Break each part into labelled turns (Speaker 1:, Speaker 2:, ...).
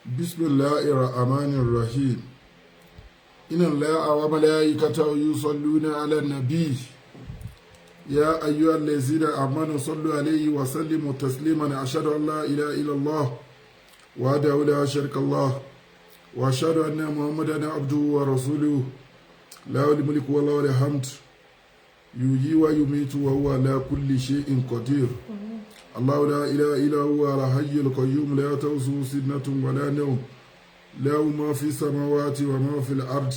Speaker 1: بسم الله الرحمن الرحيم إن الله وملائكته يصلون على النبي يا أيها الذين آمنوا صلوا عليه وسلموا تسليما أشهد أن لا إله إلا الله وحده لا شريك له وأشهد أن محمدا عبده ورسوله له الملك وله الحمد يحيي ويميت وهو على كل شيء قدير الله لا إله إلا هو الحي القيوم لا تأخذه سنة ولا نوم له ما في السماوات وما في الأرض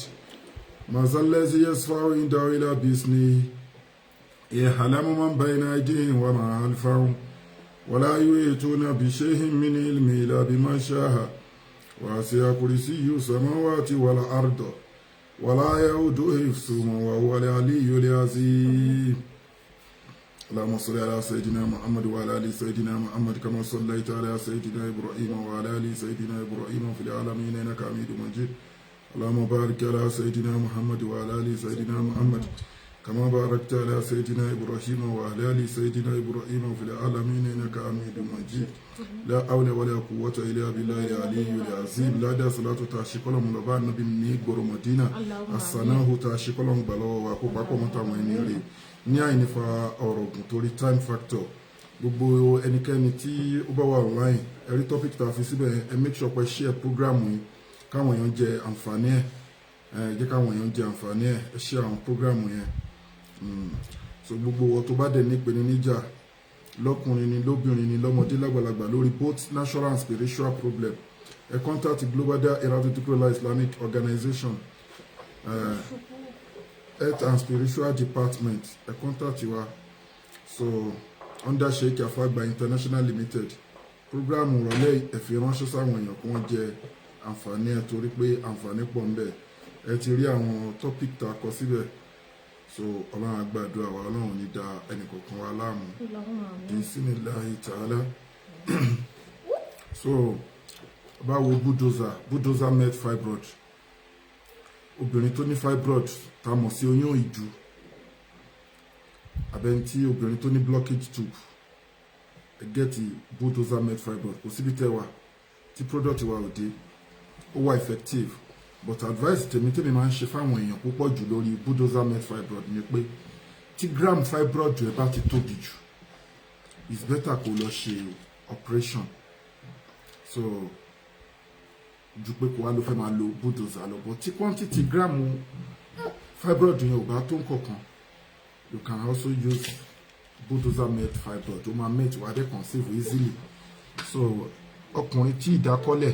Speaker 1: ما ذا الذي يشفع عنده إلا بإذنه يعلم من بين أيديهم وما خلفهم ولا يحيطون بشيء من علمه إلا بما شاء وسع كرسيه السماوات والأرض ولا يؤوده حفظهما وهو العلي العظيم اللهم صل على سيدنا محمد وعلى ال سيدنا محمد كما صليت على سيدنا ابراهيم وعلى ال سيدنا ابراهيم في العالمين انك حميد مجيد اللهم بارك على سيدنا محمد وعلى ال سيدنا محمد كما باركت على سيدنا ابراهيم وعلى ال سيدنا ابراهيم في العالمين انك حميد مجيد لا حول ولا قوه الا بالله العلي العظيم لا دا صلاه تاشكل ملبا النبي ني غرو مدينه السنه تاشكل بلو وكو باكو متاwọn ẹni rẹ̀ ní àìnífà ọ̀rọ̀ ògùn torí time factor gbogbo ẹnikẹ́ni tí ó bá wà online ẹ̀rí topic tá a fi síbẹ̀ ẹ make sure pé share program yìí káwọn èèyàn jẹ àǹfààní ẹ̀ jẹ́ káwọn èèyàn jẹ àǹfààní ẹ̀ ẹ share àwọn program yẹn so gbogbo wọn tó bá dẹ̀ ní ìpèníjà lọ́kùnrin ni lóbìnrin ni lọ́mọdé lágbàlagbà lórí both natural and spiritual problem ẹ contact Global Dahiratu Islamic Organization Health and Spiritual Department a contact wa so under Sheikh Afagba International Limited program rọlẹ́ ẹ̀fì ránṣẹ́ sáwọn èèyàn kí wọ́n jẹ àǹfààní ẹ̀ torí pé àǹfààní pọ̀ ńbẹ̀ ẹ ti rí àwọn topic tá a kọ síbẹ̀ so ọlọ́run á gbàdúrà wa ọlọ́run ní da ẹnìkọ̀ọ̀kan wa láàmú bismillahi ta'ala so báwo bulldozer met fibroid obìnrin tó ní fibroid tá mọ̀ sí oyún ìju abẹ́ntí obìnrin tó ní blockage tube ẹgẹ́tì bulldozer met fibroid kò síbi tẹ́wà tí product wa ò dé ó wà effective but advice tèmi máa ń ṣe fáwọn èèyàn púpọ̀ jù lórí bulldozer met fibroid ni pé tí gram fibroid rẹ bá ti tóbi jù it's better kó lọ ṣe operation so ju pé kó wá ló fẹ́ máa lo bulldozer lọ but tí quantity gram fibroid yẹn ò bá tó nǹkankan you can also use bulldozer met fibroid ó máa met wà dé conceive easily so ọkùnrin tí ìdákọ́lẹ̀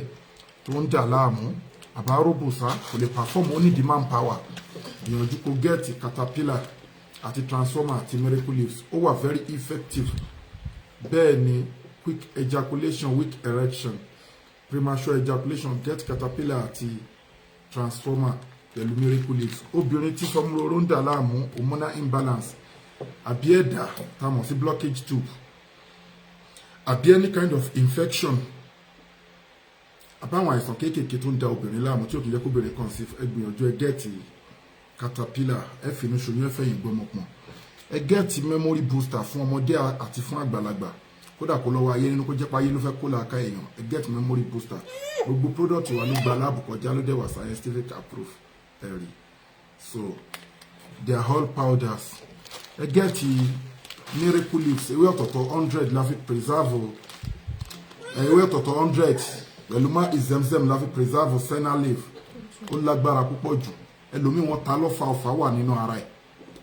Speaker 1: tó ń dà láàmú àbáròbòsá kò lè perform ó ní demand power ìyànjú kó gẹ́ẹ̀tì caterpillar àti transformer àti miracle leaves ó wà very effective bẹ́ẹ̀ ni quick ejaculation weak erection premature ejaculation get caterpillar àti transformer pẹ̀lú miracle leaves obìnrin tí sọmúlóró ń dà láàmú hormonal imbalance àbí ẹ̀dà táwọn sí blockage tube àbí any kind of infection àbáwọn àìsàn kéékèèké tó ń da obìnrin láàmú tí ó kì í jẹ́ kó obìnrin kan sí ẹ gbìyànjú ẹ gẹ́ẹ̀tì caterpillar ẹ fìnnú ṣoyún ẹ fẹ̀yìn gbọmọpọ̀n ẹ gẹ́ẹ̀tì memory booster fún ọmọdé àti fún àgbàlagbà kódà kó lọ́wọ́ ayé nínú kó jẹ́ páyé ló fẹ́ kó làákà èèyàn ẹ gẹ́ẹ̀tì memory booster gbogbo product wa ló gba láàbù kọjá ló dẹ̀ wà scientific approve ẹ̀rí so they are all powders ẹ gẹ́ẹ̀tì miracle leaves ewé ọ̀tọ̀tọ̀ 100 la fi preserve ewé ọ̀tọ̀tọ̀ 100 pẹ̀lú má ìzẹ́mzẹ́m la fi preserve senna leaf ó lágbára púpọ̀ jù ẹlòmíì wọn ta lọ́fà ọ̀fà wà nínú ara ẹ̀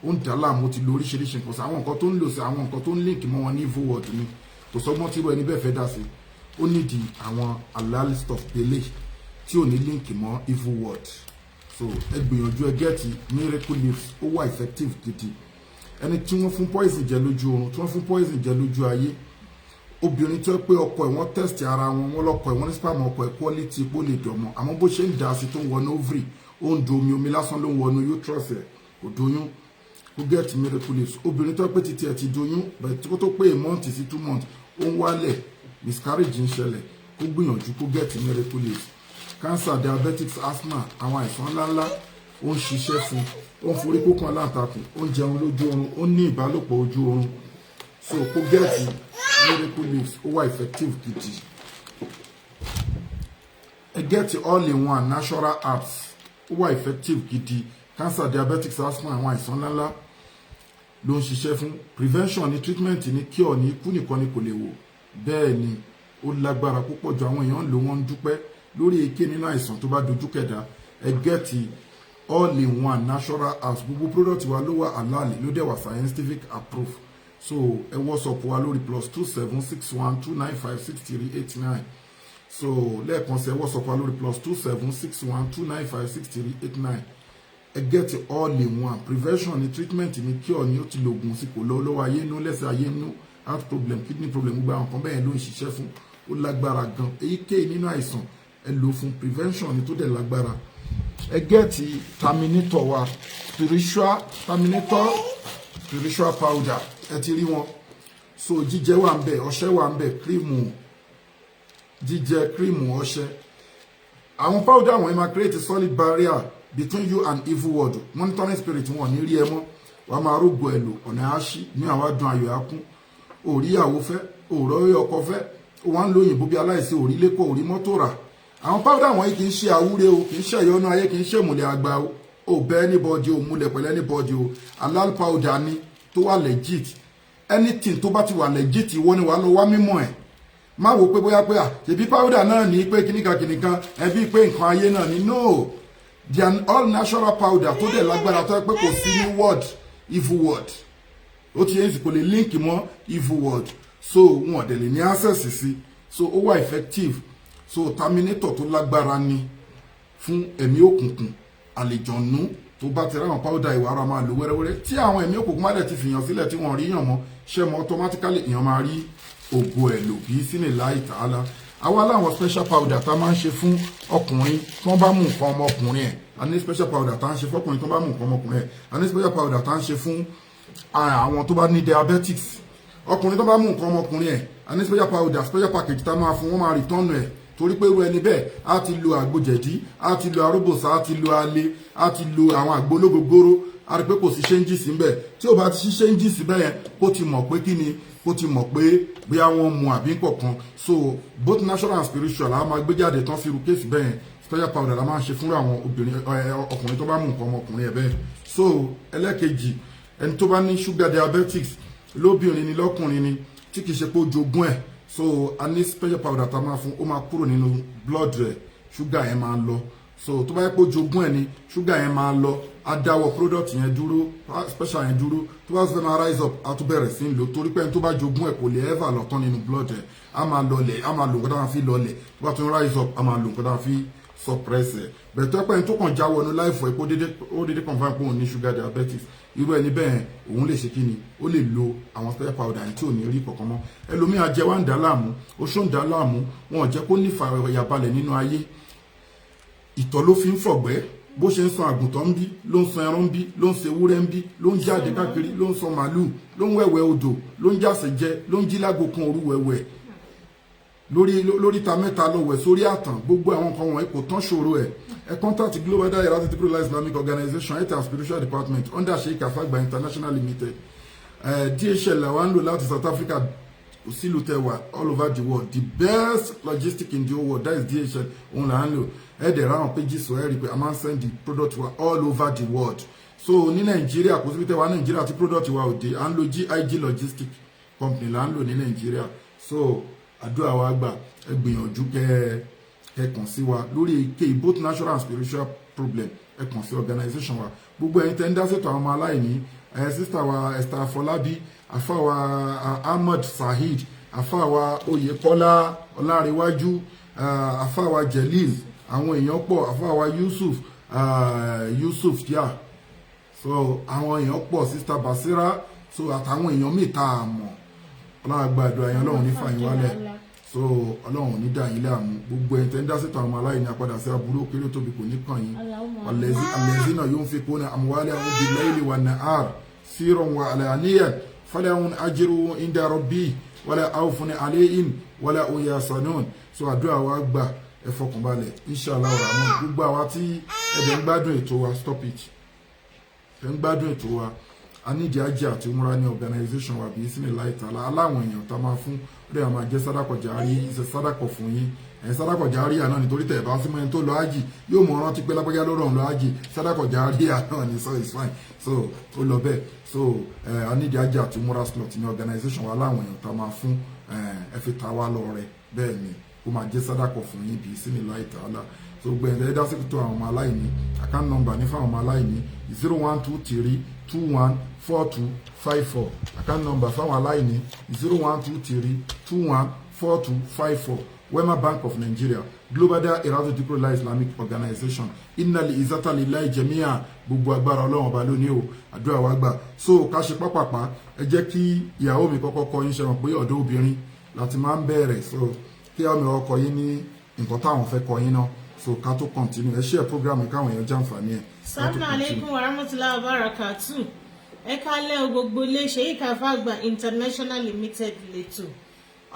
Speaker 1: ó ń dà láàmú ti lo oríṣiríṣi nǹkan sí àwọn nǹkan tó ń lò sí àwọn nǹkan tó ń link mọ́ wọn ní evil word ni kò sọ́gbọ́n tí irú ẹni bẹ́ẹ̀ fẹ́ dá sí ó nídìí àwọn halal stuff pélé tí ò ní link mọ́ evil word so ẹ gbìyànjú ẹ gẹ́ẹ̀tì miracle leaves ó wà effective gidi ẹni tí wọ́n fún poison jẹ lójú oorun tí wọ́n fún poison jẹ lójú ayé obìnrin tó pé ọkọ ẹ̀ wọ́n test ara wọn wọ́n lọ́kọ ẹ̀ wọ́n ní spam ọkọ ẹ̀ quality pó lè dọ̀mọ́ àmọ́ bó ṣe ń dà sí tó ń wọnú ovary ó ń do omi lásán ló ń wọnú uterus ẹ̀ kò doyún kó get miracle leaves obìnrin tó pé títí ẹ̀ ti doyún bẹ̀rẹ̀ kó tó pé a month sí 2 months ó ń wálẹ̀ miscarriage ń ṣẹlẹ̀ kó gbìyànjú kó get miracle leaves cancer diabetics asthma àwọn àìsàn ńláńlá ó ń ṣiṣẹ́ fún ó ń forí kókan aláǹtakùn ó ń jẹun lójú oorun ó ní ìbálòpọ̀ ojú oorun so kó gẹ́ẹ̀tì miracle leaves ó wà effective gidi get all-in-one natural apps ó wà effective gidi cancer diabetics asthma àwọn àìsàn ńláńlá ló ń ṣiṣẹ́ fún prevention ní treatment ní cure ní ikú nìkan ni kò lè wò bẹ́ẹ̀ ni ó lágbára púpọ̀ jù àwọn èèyàn ló wọ́n ń dúpẹ́ lórí èké nínú àìsàn tó bá dojú kẹ̀dá get all-in-one natural apps gbogbo product wa ló wà halal ló dẹ̀ wà scientific approved so ẹ WhatsApp wa lórí +2761295638 so lẹ́ẹ̀kan sí ẹ WhatsApp wa lórí +2761295638 ẹ get all-in-one prevention ni treatment ni cure ni ó ti lo oògùn sí kò lọ́wọ́ ayé nú lẹ́sẹ̀ ayé nú heart problem kidney problem gbogbo àwọn kan bẹ́ẹ̀ ló ń ṣiṣẹ́ fún ó lágbára gan èyíkéyìí nínú àìsàn ẹ lò fún prevention ni tó dẹ̀ lágbára ẹ get terminator wa spiritual powder ẹ ti rí wọn so jíjẹ wà ń bẹ ọṣẹ wà ń bẹ kírímù jíjẹ kírímù ọṣẹ àwọn powder wọn máa create a solid barrier between you and evil world monitoring spirit wọn ní rí ẹ mọ́ wàá máa rògbò ẹ lò ọ̀nà àṣì ní àwọn adùn ayọ̀ akún òríyàwó fẹ́ òrọ̀ ọkọ fẹ́ wọn ń lo òyìnbó bí aláìsí òrílẹ̀kọ̀ òrí mọ́tò rà àwọn powder wọn yìí kì í ṣe àwúre o kì í ṣe ìyọnu ayé kì í ṣe ìmùlẹ̀ àgbà o ò bẹ́ anybody o múlẹ̀ pẹ̀lú anybody o halal powder ni tó wà legit anything tó bá ti wà legit ìwọ ni wàá lọ wá mímọ̀ ẹ̀ má wo pé bóyá pé ṣèbí powder náà ní pé kìnìkan ẹbí pé nǹkan ayé náà ni no they are all natural powder tó dẹ̀ lágbára tó yẹ pé kò sí ní word evil word ó ti yẹn sì kò lè link mọ́ evil word so wọn dẹ̀ lè ní access sí so ó wà effective so terminator tó lágbára ni fún ẹ̀mí òkùnkùn àlejànú tó bá ti ráwọn powder ìwà ara máa lò wẹ́rẹ́wẹ́rẹ́ tí àwọn ẹ̀mí òkùnkùn má dẹ̀ ti fìyàn sílẹ̀ tí wọ́n rí yàn mọ́ ṣe mọ́ automatically èèyàn máa rí ògo ẹ̀ lò bí sínú láì tààlà àwa láwọn special powder tá a máa ń ṣe fún ọkùnrin tí wọ́n bá mú nǹkan ọmọkùnrin ẹ̀ a ní special powder tá a ń ṣe fọkùnrin tí wọ́n bá mú nǹkan ọmọkùnrin ẹ̀ a ní special powder tá a ń ṣe fún àwọn tó bá ní diabetics ọkùnrin tó bá mú nǹkan ọmọkùnrin ẹ̀ a ní special powder special package tá a máa fún wọn máa return ẹ̀ torí pé irú ẹni bẹ́ẹ̀ á ti lo àgbòjẹ̀dí á ti lo aróbòsà á ti lo alẹ́ á ti lo àwọn àgbólógógóró á rí pé kò sí ṣéǹjì síbẹ̀ tí ò bá ti sí ṣéǹjì síbẹ̀ yẹn kó ti mọ̀ pé kí ni kó ti mọ̀ pé bóyá wọ́n mu àbí kọ̀ọ̀kan so both natural and spiritual la máa gbé jáde tán sí irú kéèsì bẹ́ẹ̀ yẹn special powder la máa ń ṣe fún àwọn obìnrin ọkùnrin tó bá mú nǹkan ọmọkùnrin ẹ̀ bẹ́ẹ̀ so ẹlẹ́kejì ẹni tó bá ní sugar diabetics lóbìnrin ni lọ́kùnrin ni tí kì í ṣe pé ó jogún ẹ̀ so a ní special powder tá a máa fún ó máa kúrò nínú blood rẹ̀ sugar yẹn máa lọ so tó bá yẹ pé ó jogún ẹ̀ ni sugar yẹn máa lọ á dáwọ́ product yẹn dúró special yẹn dúró tó bá fẹ́ máa rise up á tún bẹ̀rẹ̀ sí ń lò torí pé ẹni tó bá jogún ẹ̀ kò lè ever lọ tán nínú blood ẹ̀ á máa lọlẹ̀ á máa lò nǹkan tá a fi lọlẹ̀ tó bá tún rise up á máa lò nǹkan tá a fi suppress ẹ̀ bẹ̀rẹ̀ tó pẹ́ ẹni tó kàn já wọnú láìfọ̀ ẹ̀ ó dédé confirm pé òun ní sugar diabetes irú ẹni bẹ́ẹ̀ òun lè ṣe kí ni ó lè lo àwọn special powder tí ò ní rí kankan mọ́ ẹlòmíà jẹ́ wá ń dá láàmú oṣó ń dá láàmú wọn ò jẹ́ kó ní ìfàyàbalẹ̀ nínú ayé ìtọ̀ ló fi ń fọ̀gbẹ́ bó ṣe ń sọ àgùntàn ń bí ló ń sọ ẹran ń bí ló ń ṣe ewúrẹ́ ń bí ló ń jáde káàkiri ló ń sọ màálùú ló ń wẹ̀wẹ̀ odò ló ń jàsẹ̀ jẹ ló ń jí lágo kan òru wẹ̀wẹ̀ lórí ta mẹ́ta lọ wẹ̀ sórí àtàn gbogbo àwọn nǹkan wọ̀nyí kò tán ṣòro ẹ̀ ẹ contact Global Dahiratu Dhikrlahi Islamic Organization health and spiritual department under Sheikh Afagba International Limited DHL làwọn ń lò láti South Africa sílùú tẹwà all over the world the best logistic in the whole world that is DHL òun là ń lò ẹ dẹ̀ ráwọn pages wọ̀ ẹ́ rí i pé a máa ń send the product wa all over the world so ní Nàìjíríà kò síbi tẹwà Nàìjíríà tí product wa ò dé à ń lo GIG logistic company là ń lò ní Nàìjíríà so àdúrà wa gbà ẹ gbìyànjú kẹ́ kàn sí wa lórí èké both natural and spiritual problem ẹ kàn sí organization wa gbogbo ẹ̀yin tẹ́ ń dá ṣètò àwọn ọmọ aláìní sister wa Esther Afọlábí afa wa Ahmed Saheed afa wa Oyèkọ́lá Ọlárẹ̀wájú afa wa Jelil àwọn èèyàn pọ̀ afa wa Yusuf díà so àwọn èèyàn pọ̀ sister Basira so àtàwọn èèyàn míì tá a mọ̀ ọlọ́run gbàdúrà yẹn ọlọ́run ní fàyín wálẹ̀ so ọlọ́run ní dàyín láàmú gbogbo ẹ̀yin tẹ́ ń dá sí tàwọn aláìní apádà sí aburú kéré tóbi kò ní kàn yín alẹ́zínà yóò ń fi kó ní àmúwálẹ̀ àwọn bíi láìlì wà ní àr sírọ̀ wà àlàníyàn fọlẹ́ àwọn ajírò inda rabbi wala awfun alayhim wala yasanun so àdúrà wa gbà ẹ fọkànbalẹ̀ inshallah rahman gbogbo àwa tí ẹ̀dẹ̀ ń gbádùn ètò wa stop it ẹ̀ ń gbádùn ètò wa a ní ìdí ajé àti múra ní organization wa bíi sínú láìta aláwọn èèyàn tá a máa fún ó dẹ̀ máa jẹ́ sádàkọ̀ jàrí iṣẹ́ sádàkọ̀ fún yín sàdákọ̀ járíà náà nítorí tẹ̀ bá sí mọ́ ẹni tó lọ ájì yóò mọ̀ rántí pé lágbájá ló rọ̀ lọ ájì sàdákọ̀ járíà náà ni, so it's fine, so ó lọ bẹ́ẹ̀. So anídìí ájì àti múra slot ní organization wa láwọn èèyàn tá máa fún ẹ fi ta wá lọ rẹ bẹ́ẹ̀ ni ó máa jẹ́ sàdákọ̀ fún yín bí sínú láì tààlà. So gbẹ̀rẹ̀ dásìkò àwọn ọmọ aláìní account number ní fáwọn ọmọ aláìní 0123214254 account number fáwọn aláìní 0123214254 Wema Bank of Nigeria Global Dahiratu Dhikrlahi Islamic Organization Innal izzata lillahi jami'a gbogbo agbára Ọlọ́run ọba lónìí o àdúrà wa gbà. So ká ṣe pápápá ẹ jẹ́ kí ìyàwó mi kọ́kọ́ kọ́ yín ṣe mọ̀ pé ọ̀dọ́ obìnrin láti máa ń bẹ̀rẹ̀, so kí ìyàwó mi kọ́kọ́ yín ní nǹkan táwọn fẹ́ kọ́ yín náà, so ká tó continue ẹ share program káwọn èèyàn jàǹfààní ẹ̀.
Speaker 2: Assalamu alaikum warahmatullahi wabarakatuh. Ẹ kálẹ́ gbogbo iléeṣẹ́ yìí Kafagba International Limited lẹ́tọ̀.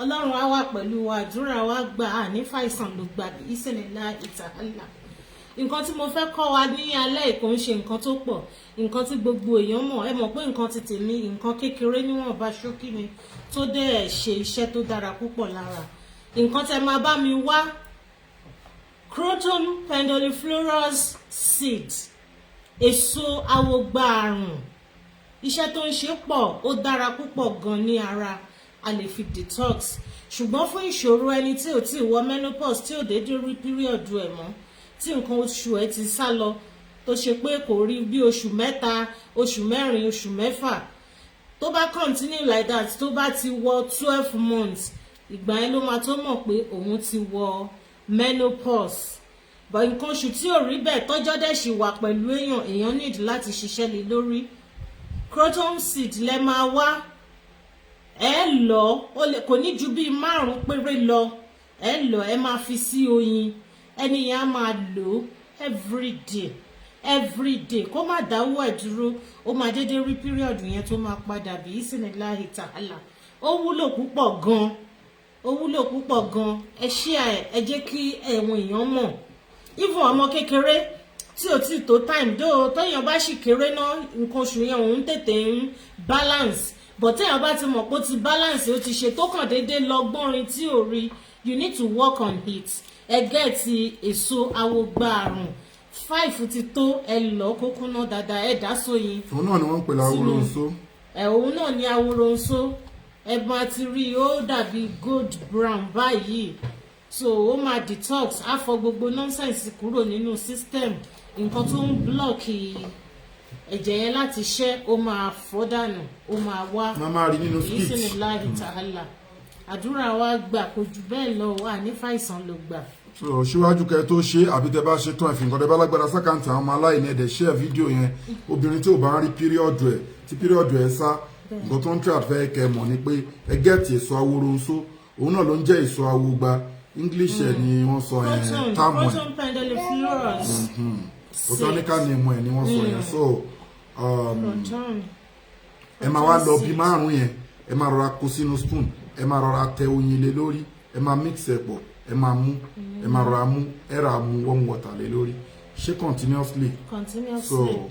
Speaker 2: Ọlọ́run á wà pẹ̀lú wa, àdúrà wa gbà á ní fàìsàn ló gbà bí ìsìnlẹ̀ ìtàhálà. Nǹkan tí mo fẹ́ kọ́ wa ní alẹ́ ìkó ń ṣe nǹkan tó pọ̀, nǹkan tí gbogbo èèyàn mọ̀, ẹ mọ̀ pé nǹkan ti tèmi nǹkan kékeré níwọ̀nba ṣókí ni tó dẹ̀ ṣe iṣẹ́ tó dára púpọ̀ lára. Nǹkan tẹ́ máa bá mi wá Croton penduliflorous seed, èso awogbaàrùn. Iṣẹ́ tó ń ṣe pọ̀, ó dára púpọ̀ gan ní ara, a lè fi detox. Ṣùgbọ́n fún ìṣòro ẹni tí ò tí wọ menopause, tí ò dédé rí period ẹ̀ mọ́, tí nǹkan oṣù ẹ̀ ti sá lọ, tó ṣe pé kò rí bí oṣù 3, oṣù 4, oṣù 6, tó bá continue like that, tó bá ti wọ 12 months, ìgbà yẹn ló máa tó mọ̀ pé òun ti wọ menopause. But nǹkan oṣù tí ò rí bẹ́ẹ̀ tọ́jọ́ dẹ̀ ṣì wà pẹ̀lú èèyàn need láti ṣiṣẹ́ lé lórí. Croton seed lẹ máa wá, ẹ lọ, kò ní ju bí 5 péré lọ, ẹ lọ, ẹ máa fi sí oyin, ẹni yẹn á máa lò everyday kó má dáwọ́ ẹ̀ dúró, ó máa dédé rí period yẹn tó máa padà bí ìsìnláhì tààlà. Ó wúlò púpọ̀ gan, ó wúlò púpọ̀ gan. Ẹ share ẹ jẹ́ kí ẹ̀wọ̀n èèyàn mọ̀, even ọmọ kékeré tí ò tí tó time dó tóyàn bá sì kéré náà nǹkan oṣù yẹn òun tètè ń balance, but téèyàn bá ti mọ̀ pé ó ti balance, ó ti ṣe tó kàn déédéé lọ́gbọ́nrin tí ò rí, you need to work on it. Ẹ gẹ́ẹ̀tì èso awogbaàrùn 5 ti tó, ẹ lọ kókó náà dáadáa, ẹ dá sóyin.
Speaker 1: Òun náà ni wọ́n ń pè láwòránṣó.
Speaker 2: Òun náà ni awòránṣó. Ẹ máa ti rí ó dàbí gold brown báyìí, so ó máa detox, á fọ gbogbo nonsense kúrò nínú system, nǹkan tó ń block ẹ̀jẹ̀ yẹn láti ṣẹ́, ó máa fọ́ dànù, ó máa wá.
Speaker 1: Màmá rí nínú speech.
Speaker 2: Bismillahi ta'ala. Àdúrà wa gbà kò jù bẹ́ẹ̀ lọ, wà ní fàìsàn ló gbà.
Speaker 1: So síwájú kẹ́ tó ṣe àbí tẹ́ bá ṣe tán ẹ̀fìn nǹkan tẹ́ bá lágbára sákàǹtì àwọn ọmọ aláìní ẹ̀dẹ̀ share fídíò yẹn. Obìnrin tí ò bá ń rí píríọ̀dù ẹ̀ tí píríọ̀dù ẹ̀ sá, nǹkan tó ń try àfẹ́ kẹ́ mọ̀ ni pé ẹ gẹ́ẹ̀tì èso awòránṣó, òun náà ló ń jẹ́ èso awogba. English ẹ̀ ni wọ́n sọ yẹn, táàmù ẹ̀.
Speaker 2: Croton penduliflorous.
Speaker 1: Botanical name ẹ̀ ni wọ́n sọ yẹn. So ẹ máa wá lọ bí 5 yẹn, ẹ máa rọra kó sínú spoon, ẹ máa rọra tẹ oyin lé lórí, ẹ máa mix ẹ̀ pọ̀, ẹ máa mú, ẹ máa rọra mú, ẹ ra mú warm water lé lórí, ṣe continuously. So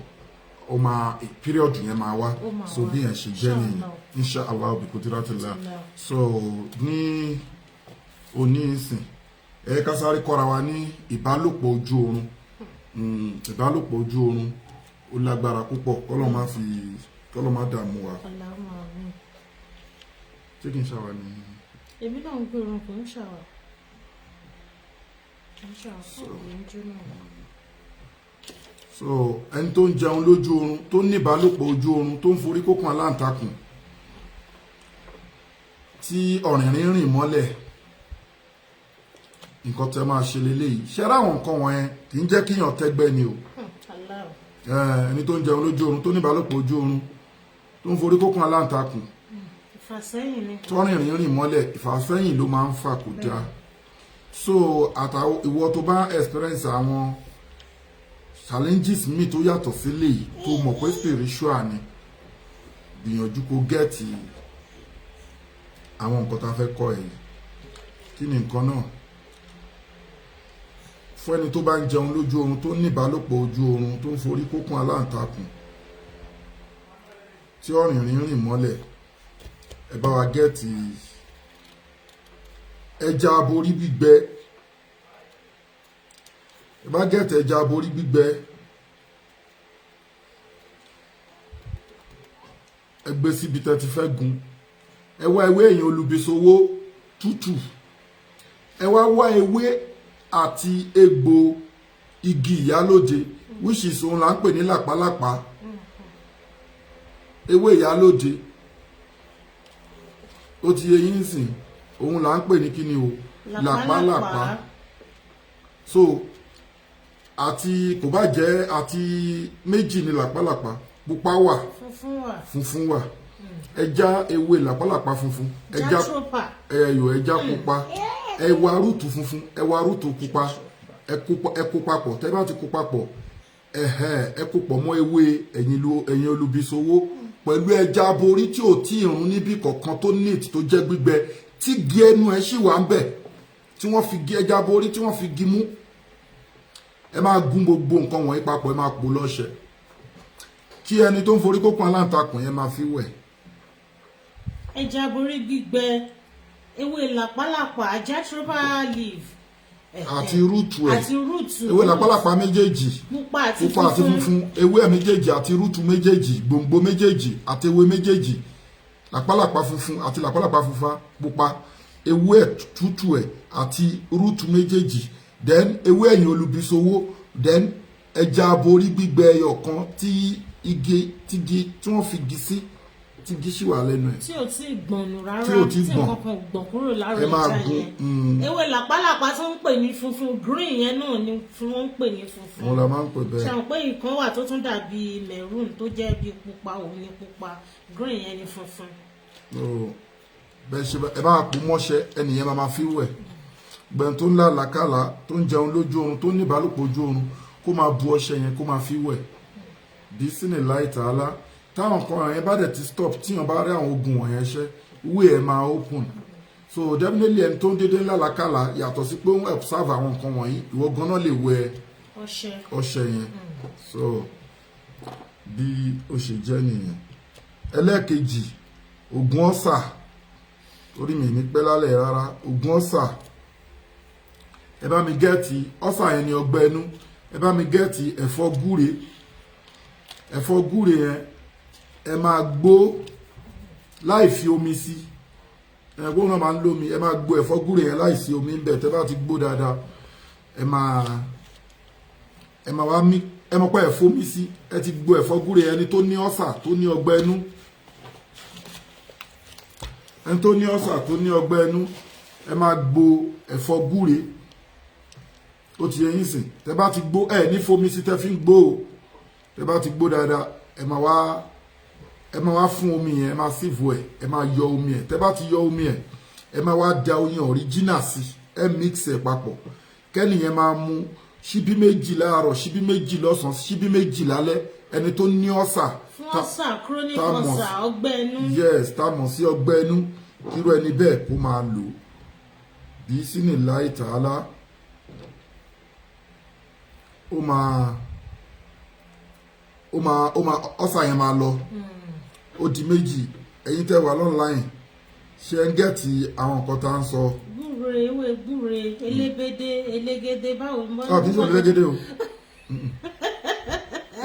Speaker 1: ó máa period yẹn máa wá, so bí yẹn ṣe jẹ́ nìyẹn inshallah bi kudratillah. So ní òní ìsìn ẹ ká sáré kọ́ra wa ní ìbálòpọ̀ ojú oorun. Ìbálòpọ̀ ojú oorun ó lágbára púpọ̀, kọ́lọ́ má dààmú wa. Ṣé kí n ṣàwà ní?
Speaker 2: Èmi náà ń gbé orun kò ń ṣàwà.
Speaker 1: So ẹni tó ń jẹun lójú oorun, tó ní ìbálòpọ̀ ojú oorun, tó ń forí kókun aláǹtakùn, tí Orinrin rìn mọ́lẹ̀, nǹkan tẹ́ máa ṣe leléyìí. Ṣé ráwọn nǹkan wọ̀nyẹn kì í jẹ́ kíyàn tẹ́gbẹ́ ni o. Ẹni tó ń jẹun lójú oorun, tó ní ìbálòpọ̀ ojú oorun, tó ń forí kókun aláǹtakùn, tọ́rìnrìn rìn mọ́lẹ̀, ìfàsẹ́yìn ló máa ń fà kó dáa. So àtàwọn ìwọ tó bá experience àwọn challenges mi tó yàtọ̀ sílé yìí, tó mọ̀ pé spiritual ni, gbìyànjú kó gẹ́ẹ̀tì àwọn nǹkan tá a fẹ́ kọ́ ẹ̀. Kí ni nǹkan náà? Fún ẹni tó bá ń jẹun lójú oorun, tó ní ìbálòpọ̀ ojú oorun, tó ń forí kókun aláǹtakùn, tí Orinrin rìn mọ́lẹ̀, ẹ bá wa gẹ́ẹ̀tì ẹja aborí gbígbẹ bá gẹ̀ẹ́tì ẹja aborí gbígbẹ ẹ gbé síbi tẹ́ ti fẹ́ gún ẹ wá ewé èyàn olùbísowó tútù ẹ wá ewé àti egbò igi ìyálóde which is òun là ń pè ní làpálàpá ewé ìyálóde ó ti yé yín sìn òun là ń pè ní kíni o làpálàpá so àti kò bá jẹ́ àti méjì ní làpálàpá pupa wà funfun wà ẹja ewé làpálàpá funfun ẹja pupa ẹwà rúùtù funfun ẹwà rúùtù pupa ẹ kó papọ̀ tẹ́ bá ti kó papọ̀ ẹ kó pọ̀ mọ́ ewé ẹ̀yìn olùbísowó pẹ̀lú ẹja aborí tí ò tí ìrún níbi kọ̀ọ̀kan tó neat tó jẹ́ gbígbẹ tí gé ẹnu ẹ sì wà ń bẹ̀ tí wọ́n fi gé ẹja aborí tí wọ́n fi gí mú ẹ máa gún gbogbo nǹkan wọ̀nyí papọ̀ ẹ máa pò lọ́ṣẹ kí ẹni tó ń forí kókun aláǹtakùn yẹn máa fi wẹ̀.
Speaker 2: ẹja aborí gbígbẹ ewé làpálàpá jatropha leaf
Speaker 1: àti rúùtù ẹ ewé làpálàpá méjèèjì pupa àti funfun ewé ẹ méjèèjì àti rúùtù méjèèjì gbòǹgbò méjèèjì àti ewé méjèèjì làpálàpá funfun àti làpálàpá funfun pupa ewé ẹ tútù ẹ àti rúùtù méjèèjì then ewé ẹ̀yìn olùbísowó then ẹja aborí gbígbẹ ẹyọ kan tí wọ́n fi gi sí tí igi sì wà lẹ́nu ẹ̀.
Speaker 2: tí ò tí ì gbọ̀nù rárá tí nǹkan kan gbọ̀n kúrò lára ẹja yẹn. ewé làpálàpá tó ń pè ní funfun green yẹn náà ni wọ́n ń pè ní funfun.
Speaker 1: wọn la máa ń pè bẹ́ẹ̀.
Speaker 2: ṣàwọn pé ìkan wà tó tún dàbí maroon tó jẹ́ bí pupa òun ni pupa green yẹn ni funfun.
Speaker 1: bẹ́ẹ̀ ṣe ẹ bá pò mọ́ṣẹ́ ẹnìyẹn máa fi wẹ̀ gbẹ̀n tó ń lá làkàlà tó ń jẹun lójú oorun tó ní ìbálòpọ̀ ojú oorun kó máa bu ọṣẹ yẹn kó máa fi wẹ̀ bí sínú láì tààlà táwọn kan yẹn bá dẹ̀ ti stop tíyàn bá rí àwọn oògùn wọ̀nyẹn ṣẹ́ wí ẹ̀ máa open so definitely ẹni tó ń dédé ńlá làkàlà yàtọ̀ sí pé ó ń observe àwọn nǹkan wọ̀nyí ìwọ ganan lè wẹ ọṣẹ yẹn so bí ó ṣe jẹ́ nìyẹn. ẹlẹ́ẹ̀kejì oògùn ọ̀sà orí mi ní pẹ́ lálẹ́ rárá oògùn ọ̀sà ẹ bá mi gẹ́ẹ̀tì ọ̀sà yẹn ní ọgbẹ́ inú ẹ bá mi gẹ́ẹ̀tì ẹ̀fọ́ gúre yẹn ẹ máa gbó láì fi omi sí ẹgbọ́n náà máa ń lómi ẹ máa gbó ẹ̀fọ́ gúre yẹn láì sí omi ń bẹ̀ tẹ́ bá ti gbó dáadáa ẹ máa wá mí ẹ mọ̀ pé ẹ̀fọ́ mi sí ẹ ti gbó ẹ̀fọ́ gúre yẹn ẹni tó ní ọ̀sà tó ní ọgbẹ́ inú ẹni tó ní ọ̀sà tó ní ọgbẹ́ inú ẹ máa gbó ẹ̀fọ́ gúre ó ti yẹ yín sìn tẹ́ bá ti gbó ẹ ní fomi sí tẹ́ fi ń gbó o tẹ́ bá ti gbó dáadáa ẹ máa wá fún omi yẹn ẹ máa sífù ẹ ẹ máa yọ omi ẹ tẹ́ bá ti yọ omi ẹ ẹ máa wá da oyin original sí ẹ mix ẹ papọ̀ kẹ́ni yẹn máa mu ṣíbí méjì láàárọ̀ ṣíbí méjì lọ́sàn-án ṣíbí méjì lálẹ́ ẹni tó ní ọ̀sà
Speaker 2: fún ọ̀sà chronic ọ̀sà ọgbẹ́ inú
Speaker 1: yes tá a mọ̀ sí ọgbẹ́ inú irú ẹni bẹ́ẹ̀ kó máa lò bí sínú láì tààlà ó máa ọ̀sà yẹn máa lọ ó di méjì ẹ̀yin tẹ́ wà online ṣe ń gẹ̀ẹ́tì àwọn nǹkan tá à ń sọ.
Speaker 2: gbúre ewé gbúre elébédé elégédé báwo ni wọ́n.
Speaker 1: kì í sọ elégédé o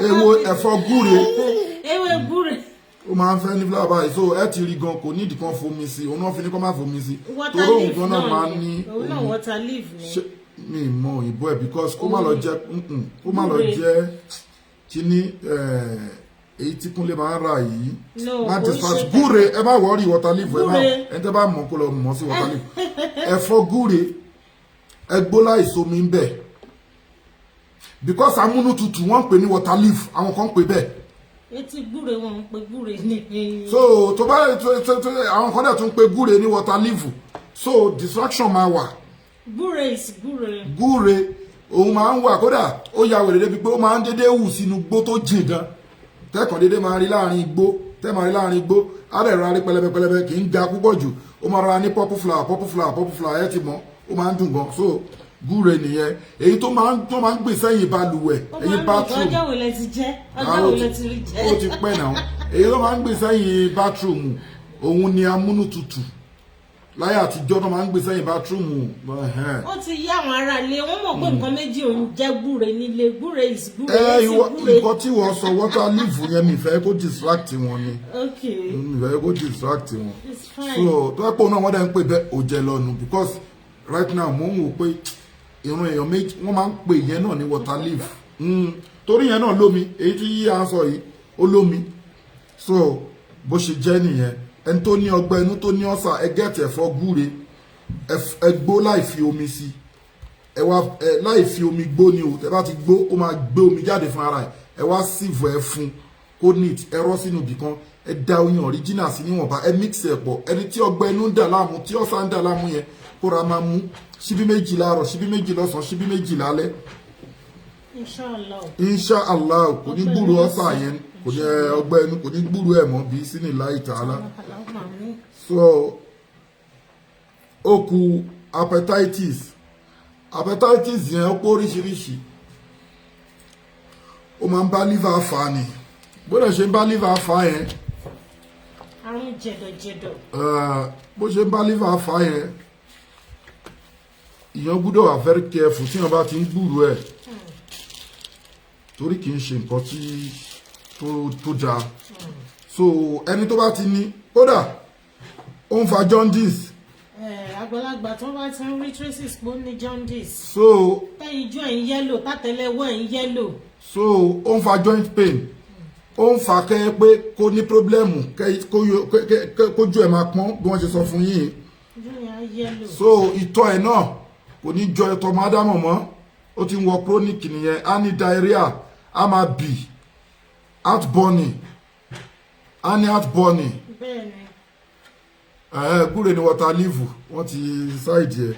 Speaker 1: ewo ẹ̀fọ́ gbúre
Speaker 2: ewé gbúre.
Speaker 1: ó máa ń fẹ́ ní fúláwà báyìí so ẹ ti rí gan kò nídìí kan fomi sí òun náà fi ní kó má fomi sí torí òun gan náà máa ń ní
Speaker 2: òun náà water leaf ni.
Speaker 1: mi mọ òyìnbó ẹ because kó má lọ jẹ kíní èyí tí Kúnlé máa ń ra yìí má dispatch gúre ẹ má wọrí water leaf ẹ má ẹ tẹ́ bá mọ̀ kó lọ mọ̀ sí water leaf ẹ̀fọ́ gúre ẹ gbó láìsí omi ń bẹ̀ because amúnútutù wọ́n ń pè ní water leaf àwọn kan ń pè bẹ́ẹ̀.
Speaker 2: etí gbúre wọn ń pè gbúre ní.
Speaker 1: so tó bá àwọn kan dẹ̀ tún ń pè gbúre ní water leaf so distraction máa wà.
Speaker 2: gbúre is gbúre.
Speaker 1: gúre òun máa ń wà kódà ó ya wèrè débi pé ó máa ń dédé wù sínú igbó tó jìn gan tẹ́kàn dédé máa rí láàrin igbó á dẹ̀ rọra rí pẹlẹbẹ kì í ga púpọ̀ jù ó máa rọra ní purple flower ẹ ti mọ̀ ó máa ń dùn gan so gúre nìyẹn èyí tó máa ń gbè sẹ́yìn balùwẹ̀ ẹ̀yìn bathroom
Speaker 2: ọjọ́ wo lẹ ti jẹ́ ọjọ́ wo lẹ ti rí jẹ́
Speaker 1: ó ti pẹ́ náà èyí tó máa ń gbè sẹ́yìn bathroom òun ni amúnútutù láyé àtijọ́ náà máa ń gbé sẹ́yìn bátírùmù.
Speaker 2: ó ti yá àwọn ará ilé wọn mọ̀ pé nǹkan méjì òun jẹ́ gbúre nílé gbúre is gbúre
Speaker 1: nǹkan tí wọ́n sọ water leaf yẹn mi fẹ́ kó distract wọn ni mi fẹ́ kó distract wọn so tó ẹ́ pọ̀ náà wọ́n dẹ̀ ń pè bẹ́ẹ̀ ò jẹ́ lọ́nu because right now mo ń wò pé ìrun èèyàn méjì wọ́n máa ń pè yẹn náà ní water leaf torí yẹn náà lómi èyí tí yí à ń sọ yìí ó lómi so bó ṣe jẹ́ nìyẹn ẹni tó ní ọgbẹ́ inú tó ní ọ̀sà ẹ gẹ́tì ẹ̀fọ́ gúre ẹ gbó láì fi omi sí ẹ wá láì fi omi gbó ni o tẹ bá ti gbó ó máa gbé omi jáde fún ara ẹ wá síìfù ẹ fún kó neat ẹ rọ́ sínú ibì kan ẹ da oyin original sí níwọ̀nba ẹ mix ẹ pọ̀ ẹni tí ọgbẹ́ inú ń dà láàmú tí ọ̀sà ń dà láàmú yẹn kó ra máa mú ṣíbí méjì láàárọ̀ ṣíbí méjì lọ́sàn ṣíbí méjì lálẹ́ inshallah kò ní gbúrò ọ̀sà yẹn kò ní ọgbẹ́ inú kò ní gbúrò ẹ̀ mọ́ bí sínú láì tààlà so ó kù hepatitis yẹn ó pọ̀ oríṣiríṣi ó máa ń bá liver fà ni bó ṣe ń bá liver fà yẹn
Speaker 2: àrùn jẹ̀dọ̀jẹ̀dọ̀
Speaker 1: bó ṣe ń bá liver fà yẹn ìyẹn gbọ́dọ̀ wà very careful tí wọ́n bá ti ń gbúrò ẹ̀ torí kì í ṣe nǹkan tí tó dáa so ẹni tó bá ti ní kódà ó ń fa jaundice.
Speaker 2: Àgbàlagbà tó bá ti ń rí traces pé ó ní jaundice.
Speaker 1: so
Speaker 2: tẹ́yinjú ẹ̀ ń yẹ́lò tátẹ́lẹwọ́ ẹ̀ ń yẹ́lò.
Speaker 1: so ó ń fa joint pain ó ń fa kẹ́ pé kó ní pírọ́blẹ́mù kójú ẹ̀ máa pọ́n bí wọ́n ṣe sọ fún yín. so ìtọ̀ ẹ̀ náà kò ní jọ ẹ̀tọ́ mádámọ̀ mọ́ ó ti ń wọ chronic nìyẹn á ní diarrhea á máa bì heartburning á ní heartburning.
Speaker 2: bẹ́ẹ̀ni.
Speaker 1: Gúre ni water leaf wọ́n ti ṣáìdì ẹ̀.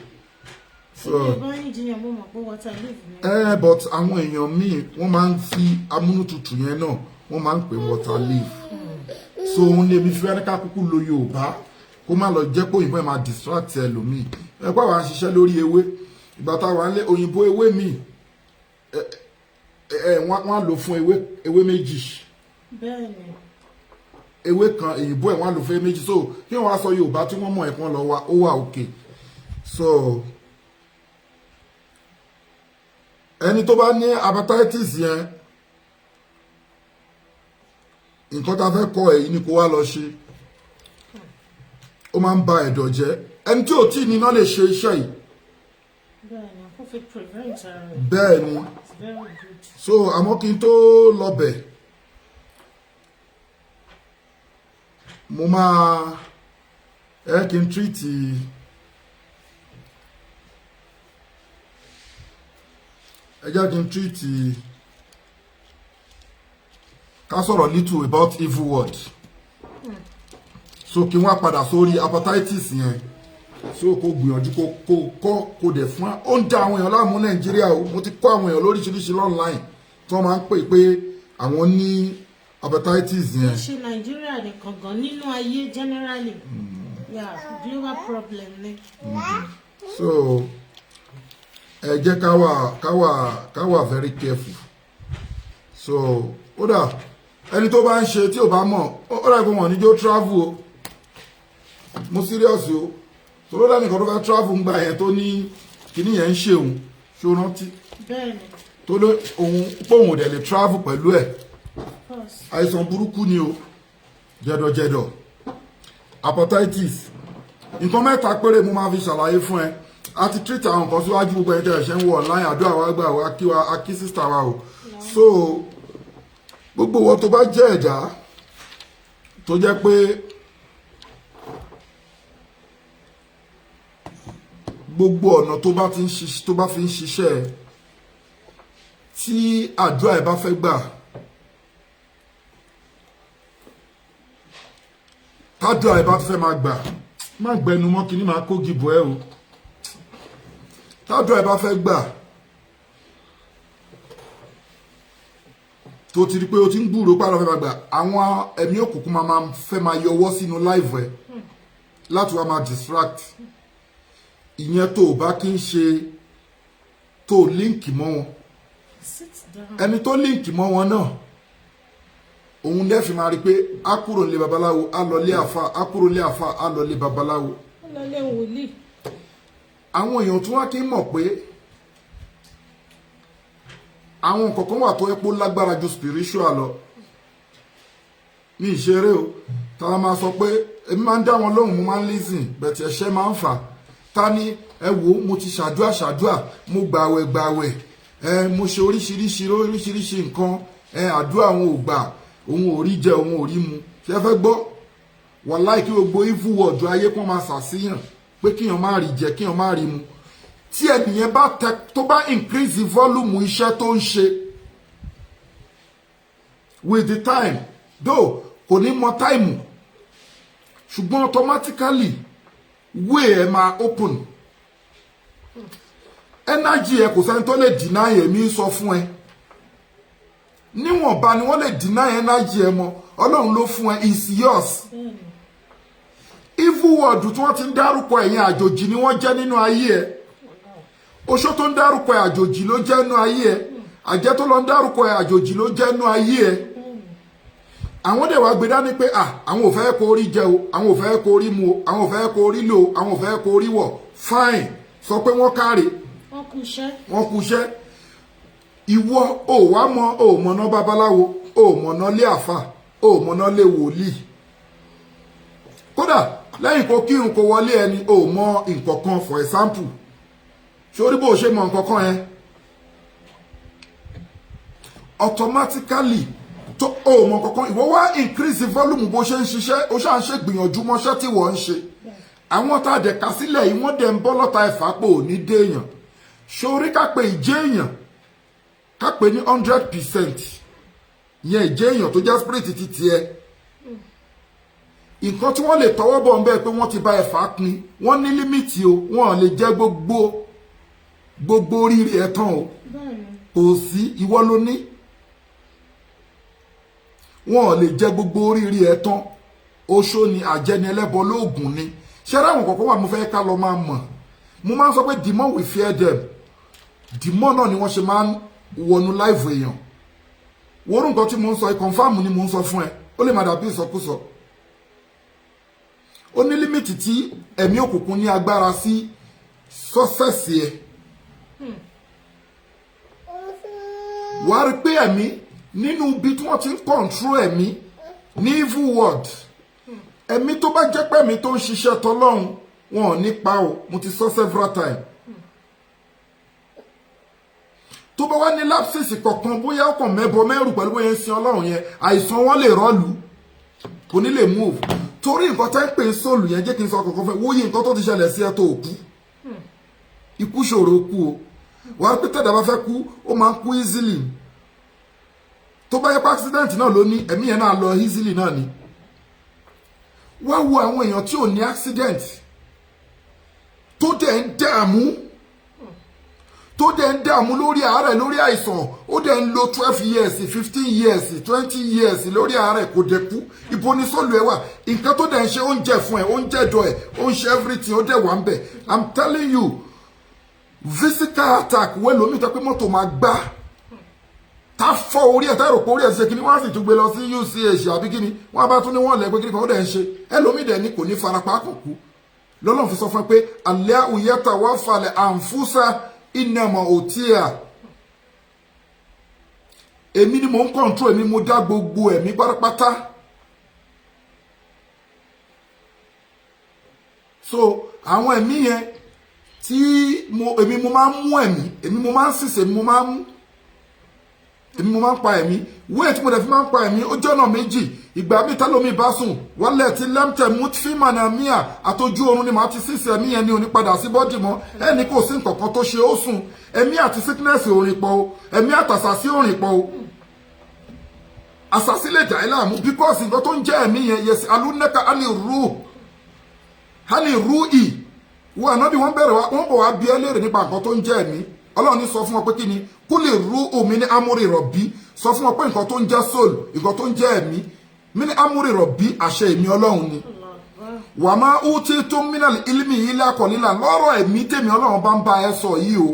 Speaker 1: But àwọn èèyàn míì wọ́n máa ń fi amúnútutù yẹn náà wọ́n máa ń pè water leaf. So òun lè mi fi ẹni ká kúkú lo Yorùbá kó má lọ jẹ́ pé òyìnbó ẹ̀ máa distract ẹlòmíì. Ẹ pé àwọn àṣìṣe lórí ewé ìgbà táwa ń lé òyìnbó ewé míì wọ́n á lò fún ewé méjì.
Speaker 2: Bẹ́ẹ̀ni.
Speaker 1: Ewé kan èyìnbó ẹ̀ wọ́n á lò fún méjì so kí wọ́n wá sọ Yorùbá tí wọ́n mọ̀ ẹ̀kan lọ wá ó wà òkè so ẹni tó bá ní hepatitis yẹn nǹkan tá a fẹ́ kọ́ èyí ni kó wá lọ ṣe ó máa ń ba ẹ̀dọ̀ jẹ́ ẹni tí ò tí ní náà lè ṣe iṣẹ́ yìí bẹ́ẹ̀ ni so àmọ́ kí n tó lọ bẹ̀ mo máa kí n treat jẹ́ kí n treat ká sọ̀rọ̀ little about evil word so kí wọ́n padà sórí hepatitis yẹn so kó gbìyànjú kó dẹ̀ fún ó ń dá àwọn èèyàn láàmú Nàìjíríà o mo ti kọ́ àwọn èèyàn lóríṣiríṣi online tí wọ́n máa ń pè pé àwọn ní hepatitis yẹn.
Speaker 2: ṣe Nàìjíríà nìkan gan nínú ayé generally yeah global problem ni.
Speaker 1: So ẹ jẹ́ ká wà very careful so ó dà ẹni tó bá ń ṣe tí ò bá mọ̀ ó dà pé wọ́n ní jó travel o mo serious o tó ló dánìkan tó fẹ́ travel ń gba yẹn tó ní kíní yẹn ń ṣe òun ṣó rántí tó ló òun pòun ò dẹ̀ lè travel pẹ̀lú ẹ̀ àìsàn burúkú ni o jẹ̀dọ̀jẹ̀dọ̀ hepatitis nǹkan mẹ́ta péré mo máa fi ṣàlàyé fún ẹ a ti treat àwọn nǹkan síwájú gbogbo ẹni tẹ́ ẹ̀ ṣe ń wọ online àdúrà wa gbà wá kí sísítà wa o so gbogbo wọn tó bá jẹ́ ẹ̀dá tó jẹ́ pé gbogbo ọ̀nà tó bá fi ń ṣiṣẹ́ tí àdúrà ẹ̀ bá fẹ́ gbà tádùá ẹ̀ bá fẹ́ máa gbà má gbẹnu mọ́ kíní máa kó gìbò ẹ̀ o tádùá ẹ̀ bá fẹ́ gbà tó ti rí pé o ti ń gbúrò pàrọ̀ fẹ́ máa gbà àwọn ẹ̀mí òkùnkùn máa fẹ́ máa yọwọ́ sínú live ẹ̀ láti wá máa distract ìyẹn tó o bá kí ń ṣe tó líǹkì mọ́ wọn ẹni tó líǹkì mọ́ wọn náà òun lẹ́fì máa rí pé á kúrò lé babaláwo á lọ lé àfà á kúrò lé àfà á lọ lé babaláwo
Speaker 2: lọlé wòlíì.
Speaker 1: àwọn èèyàn tún wá kí n mọ̀ pé àwọn nǹkan kan wà tó epo lágbára ju spiritual lọ ní ìṣeré o táwa máa sọ pé èmi máa ń dá wọn lóhùn mo máa ń listen bẹ̀tì ẹ̀ṣẹ̀ máa ń fà ta ni ẹ wo mo ti ṣàdúrà mo gbàwẹ̀ mo ṣe oríṣiríṣi nǹkan àdúrà òun ò gbà òun ò rí jẹ òun ò rí mu ṣe fẹ́ gbọ́ wàláì kí gbogbo evil word ayé kan máa ṣàṣìyàn pé kíyàn má rí jẹ kíyàn má rí mu tí ẹnìyẹn bá tẹ tó bá increase volume iṣẹ́ tó ń ṣe with the time though kò ní mọ táìmù ṣùgbọ́n automatically way ẹ máa open energy ẹ kò sẹ́ni tó lè deny ẹ̀mí sọ fún ẹ níwọ̀nba ni wọ́n lè deny energy ẹ mọ́ ọlọ́run ló fún ẹ is yours evil word tí wọ́n ti ń dárúkọ ẹ̀yin àjòjì ni wọ́n jẹ́ nínú ayé ẹ oṣó tó ń dárúkọ ẹ àjòjì ló jẹ́ nínú ayé ẹ àjẹ́ tó lọ ń dárúkọ ẹ àjòjì ló jẹ́ nínú ayé ẹ àwọn dẹ̀ wá gbé dání pé àwọn ò fẹ́ kó rí jẹ o àwọn ò fẹ́ kó rí mu o àwọn ò fẹ́ kó rí lò o àwọn ò fẹ́ kó rí wọ̀ fine sọ pé wọ́n káre wọ́n kúṣẹ́ ìwọ ò wá mọ ò mọ̀nà babaláwo ò mọ̀nà lé àfà ò mọ̀nà lé wòlíì kódà lẹ́yìn kó kírun kó wọlé ẹni ò mọ nǹkan kan for example sórí bó ṣe mọ nǹkan kan yẹn automatically tó o mọ kankan ìwọ wá increase volume bó ṣe ń ṣiṣẹ́ ó ṣáà ń ṣe gbìyànjú mọ́ṣẹ́ tí wọ́n ń ṣe àwọn tá a dẹ̀ ká sílẹ̀ yìí wọ́n dẹ̀ ń bọ́ lọ́ta ẹ̀fà pò ní déèyàn sórí ká pé ìjẹ́ èèyàn ká pé ní 100% ìyẹn ìjẹ́ èèyàn tó jẹ́ spirit ti tiẹ̀ nǹkan tí wọ́n lè tọwọ́ bọ̀ ń bẹ́ẹ̀ pé wọ́n ti bá ẹ̀fà pin wọ́n ní límìtì o wọ́n lè jẹ́ gbogbo oríire ẹ̀ tán o kò sí ìwọ ló ní wọn lè jẹ gbogbo oríire ẹ tán oṣó ni àjẹni ẹlẹ́bọ lóògùn ni ṣẹlẹ àwọn kọ̀ọ̀kan wà mo fẹ́ ká lọ máa mọ̀ mo máa ń sọ pé the more we fear them the more náà ni wọ́n ṣe máa ń wọnú láìfò èèyàn wọ́n nǹkan tí mo ń sọ confam ni mo ń sọ fún ẹ ó lè má dàbí ìsọkúsọ ó ní límìtì tí ẹ̀mí òkùnkùn ní agbára sí sọ́sẹ̀sì ẹ wàá rí pé ẹ̀mí nínú ibi tí wọ́n ti ń control ẹ̀mí ní evil word ẹ̀mí tó bá jẹ́ pé ẹ̀mí tó ń ṣiṣẹ́ tọlọ́run wọn ò ní pa o mo ti sọ several times tó bá wá ní lapses kọ̀ọ̀kan bóyá ó kàn mẹ́bọ mẹ́rù pẹ̀lú bóyá ń sin ọlọ́run yẹn àìsàn wọn lè rọ́ọ̀lù kò ní lè move torí nǹkan tẹ́ ń pè sóòlù yẹn jẹ́ kí n sọ kọ̀ọ̀kan fẹ́ wóye nǹkan tó ti ṣẹlẹ̀ sí ẹ tó kú ikú ṣòro kú o wàá pé tẹ̀dá bá fẹ́ kú ó máa ń kú easily tó bá yẹ pé accident náà ló ní ẹ̀mí yẹn náà lọ easily náà ni wá wo àwọn èèyàn tí ò ní accident tó dẹ̀ ń dààmú lórí àárẹ̀ lórí àìsàn ó dẹ̀ ń lo 12 years 15 years 20 years lórí àárẹ̀ kò dẹ̀ kú ibo ni sọ́ọ̀lù ẹ̀ wà nǹkan tó dẹ̀ ń ṣe oúnjẹ fún ẹ̀ oúnjẹ dọ̀ ẹ̀ ó ń ṣe everything ó dẹ̀ wà ń bẹ̀ I'm telling you physical attack wẹ́n lómi tó pé mọ́tò máa gbá ta fọ́ orí ẹ̀ tá rò pé orí ẹ̀ ṣe kíní wọ́n sì tún gbé lọ sí UCH àbí kíní wọ́n bá tún ní wọ́n lẹ́ pé kíní kan ó dẹ̀ ń ṣe ẹlòmíì dẹ̀ ní kò ní farapa kò kú lọ́lọ́run fi sọ fún ẹ pé alẹ́ òyẹ́ta wọ́n falẹ̀ àǹfúsà ìnàmọ̀ òtíà èmi ni mò ń control èmi mo dá gbogbo ẹ̀mí pátápátá so àwọn ẹ̀mí yẹn tí èmi mo máa ń mú ẹ̀mí èmi mo máa ń sísè èmi mo máa ń pa ẹ̀mí wéè tí mo dẹ̀ fi máa ń pa ẹ̀mí ó jẹ́ ọ̀nà méjì ìgbà mi tálómi bá sùn wálẹ̀ tí lẹ́mtẹ̀ mú fíìmà náà míà àtọ́jú oorun ni màá ti sísè ẹ̀mí yẹn ní onípadà sí bọ́dì mọ́ ẹni kò sí nǹkan kan tó ṣe ó sùn ẹ̀mí àti sickness òrìn pọ̀ o ẹ̀mí àtàsàsí òrìn pọ̀ o àsàsí lè jà ẹ́ láàmú bíkọ́sì nǹkan tó ń jẹ́ ẹ̀mí yẹn yẹsì alúnẹ́ka hali ru ì wọ́n àná bí wọ́n bẹ̀rẹ̀ wọ́n bọ̀ wá bí ẹ léèrè nípa nǹkan tó ń jẹ́ ẹ̀mí ọlọ́run ní sọ fún wọn pé kí ni kó lè rú omi ní amúrì rọ̀bí sọ fún wọn pé nǹkan tó ń jẹ́ soul nǹkan tó ń jẹ́ ẹ̀mí mí ní amúrì rọ̀bí àṣẹ ẹ̀mí ọlọ́run ni wà máa ń tí tó mínà ilmi yìí lákọ̀ọ́lílà lọ́rọ̀ ẹ̀mí tèmi ọlọ́run bá ń bá ẹ sọ yìí o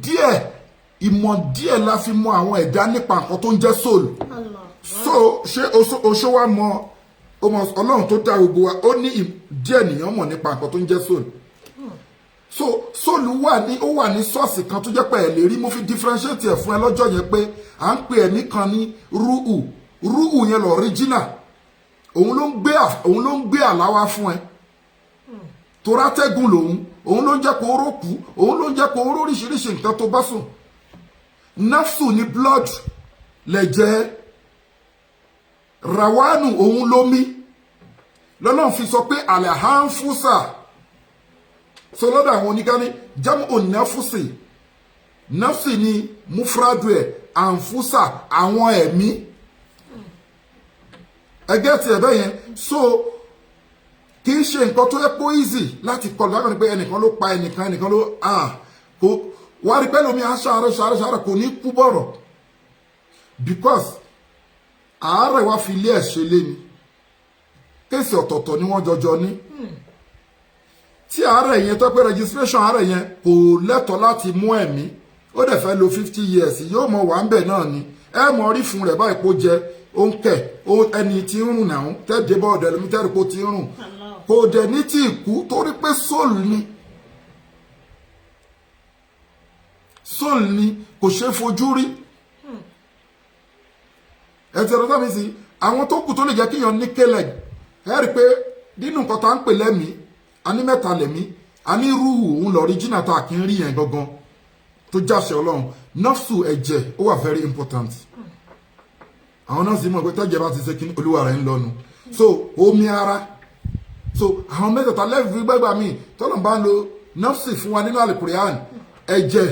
Speaker 1: díẹ̀ ìmọ̀ díẹ̀ la fi mọ àwọn ẹ̀dá nípa nǹkan tó ń jẹ́ soul so ṣé oṣó wa mọ Ọlọ́run tó dá gbogbo wa ó ní díẹ̀ nìyàn mọ̀ nípa nǹkan tó ń jẹ́ soul. So soul ó wà ní ṣọ́ọ̀ṣì kan tó jẹ́ pé ẹ̀ lè rí, mo fi differentiate ẹ̀ fún ẹ lọ́jọ́ yẹn pé à ń pe ẹ̀mí kan ní rúhù yẹn lọ original, òun ló ń gbé àláwá fún ẹ, torátẹ́gùn lòun, òun ló ń jẹ́ kó rókù, òun ló ń jẹ́ kó róríṣiríṣi nǹkan tó bá sùn. Nafsu ni blood lẹ̀jẹ̀, rawanu òun lómi, lọ́lọ́run fi sọ pé alahanfusa. So lọ́dọ̀ àwọn oníkání jamu onafusi, nafsi ni mufradu ẹ̀, anfusa àwọn ẹ̀mí, ẹgẹ́ ti ẹ̀bẹ́ yẹn. So kì í ṣe nǹkan tó yẹ pé easy láti kọlù lákàní pé ẹnìkan ló pa ẹnìkan ló kò wá rí pẹ́lú mi ṣàárẹ̀ kò ní kú bọ̀rọ̀, because àárẹ̀ wá fi ilé ẹ̀ ṣe lé ni, kéèsì ọ̀tọ̀ọ̀tọ̀ ni wọ́n jọjọ ní. Tí àárẹ̀ yẹn tó pé registration àárẹ̀ yẹn kò lẹ́tọ̀ọ́ láti mú ẹ̀mí, ó dẹ̀ fẹ́ lo 50 years, yóò mọ wà ń bẹ̀ náà ni, ẹ mọ rí fún rẹ̀ báyìí kó jẹ ó ń kẹ̀ ẹni tí ń rùn náà tẹ́ẹ̀dé bọ́ ọ̀dẹ̀ lómi tẹ́rì kó ti ń rùn, kò dẹ̀ ní tí ìkú, torí pé soul ni kò ṣe fojú rí. ẹ ti rọ́tà mi sí àwọn tó kù tó lè jẹ́ kíyàn ní kélẹ̀, ẹ rí pé nínú nǹkan tá ń pè lẹ́mìí, a ní mẹ́ta lẹ́mí, a ní rúhù òun lọ original tá kì í rí yẹn gangan tó jáṣẹ Ọlọ́run. nafsu ẹ̀jẹ̀ ó wà very important. àwọn náà sì mọ̀ pé tẹ́jẹ̀ bá ti ṣe kíní olúwa rẹ̀ ń lọ́nu. So omi ara, so àwọn mẹ́tẹ̀ẹ̀ta lẹ́fì gbẹ́gbà míì tọ́lọ̀ bá ń lo nafsi fún wa nínú Al-Qur'an, ẹ̀jẹ̀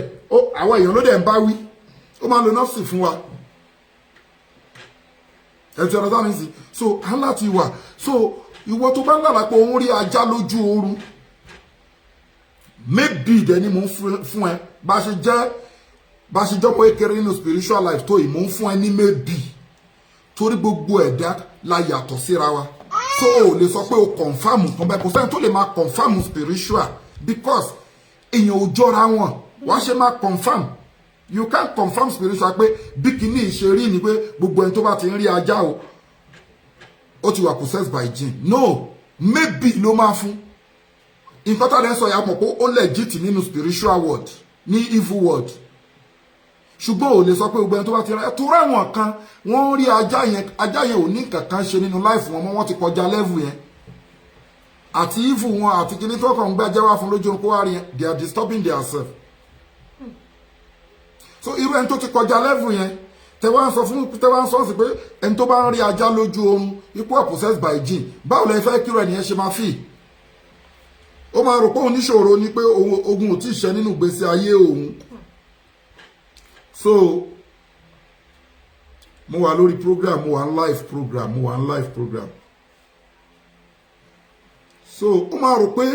Speaker 1: àwọn èèyàn ló dẹ̀ ń bá wí, ó máa ń lo nafsi fún wa. ẹ̀jẹ̀ ọ̀rọ̀ sáà ní sí, so á láti wà. So ìwọ tó bá ń lálàá pé òun rí ajá lójú oorun, maybe dẹ̀ ni mò ń fún ẹ bá ṣe jọ́pọ̀ ékeré nínú spiritual life tó yìí, mò ń fún ẹ ní maybe, torí gbogbo ẹ̀dá la yàtọ̀ síra wa. So o lè sọ pé o confam kan bẹ́ẹ̀, kò sẹ́ni tó lè máa confam spiritual, because èèyàn ò jọra wọn, wàá ṣe máa confam. You can't confirm spiritual pé bí kìíní ìṣerí ni pé gbogbo ẹni tó bá ti ń rí ajá ó ti wà possessed by jinn. No, maybe ló máa fún. nǹkan tá a lè sọ yà mọ̀ pé ó legit nínú spiritual world, ní evil world. ṣùgbọ́n ò lè sọ pé gbogbo ẹni tó bá ti rí tó ráwọn kan wọ́n rí ajá yẹn ò ní nǹkan kan ṣe nínú life wọn mọ́, wọ́n ti kọjá level yẹn. àti evil wọn àti kìíní tó kàn ń gbé ajá wá fún lójú orun kó wá rí yẹn, they are disturbing themselves. So irú ẹni tó ti kọjá level yẹn, tẹ́wọ́n sọ sí pé ẹni tó bá ń rí ajá lójú oorun ipò possessed by jinn, báwo lẹ fẹ́ kí irú ẹnìyẹn ṣe máa fì? ó máa rò pé òun níṣòro ni pé ogun ò tí ì ṣẹ nínú ìgbésí ayé òun. So mo wà lórí program, mo wà ń live program. So ó máa rò pé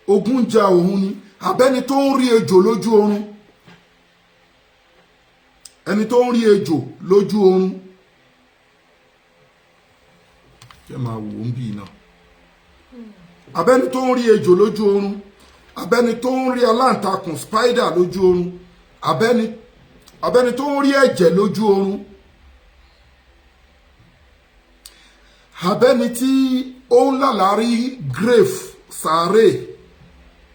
Speaker 1: ogun jà òun ni, àbẹ́ni tó ń rí ejò lójú oorun, ẹni tó ń rí ejò lójú oorun, kí ẹ máa wò ó ń bì náà, abẹ́ni tó ń rí ejò lójú oorun, abẹ́ni tó ń rí alantakun spider lójú oorun, abẹ́ni tó ń rí ẹ̀jẹ̀ lójú oorun, abẹ́ni tí ó ń lálàárí grave sàárè.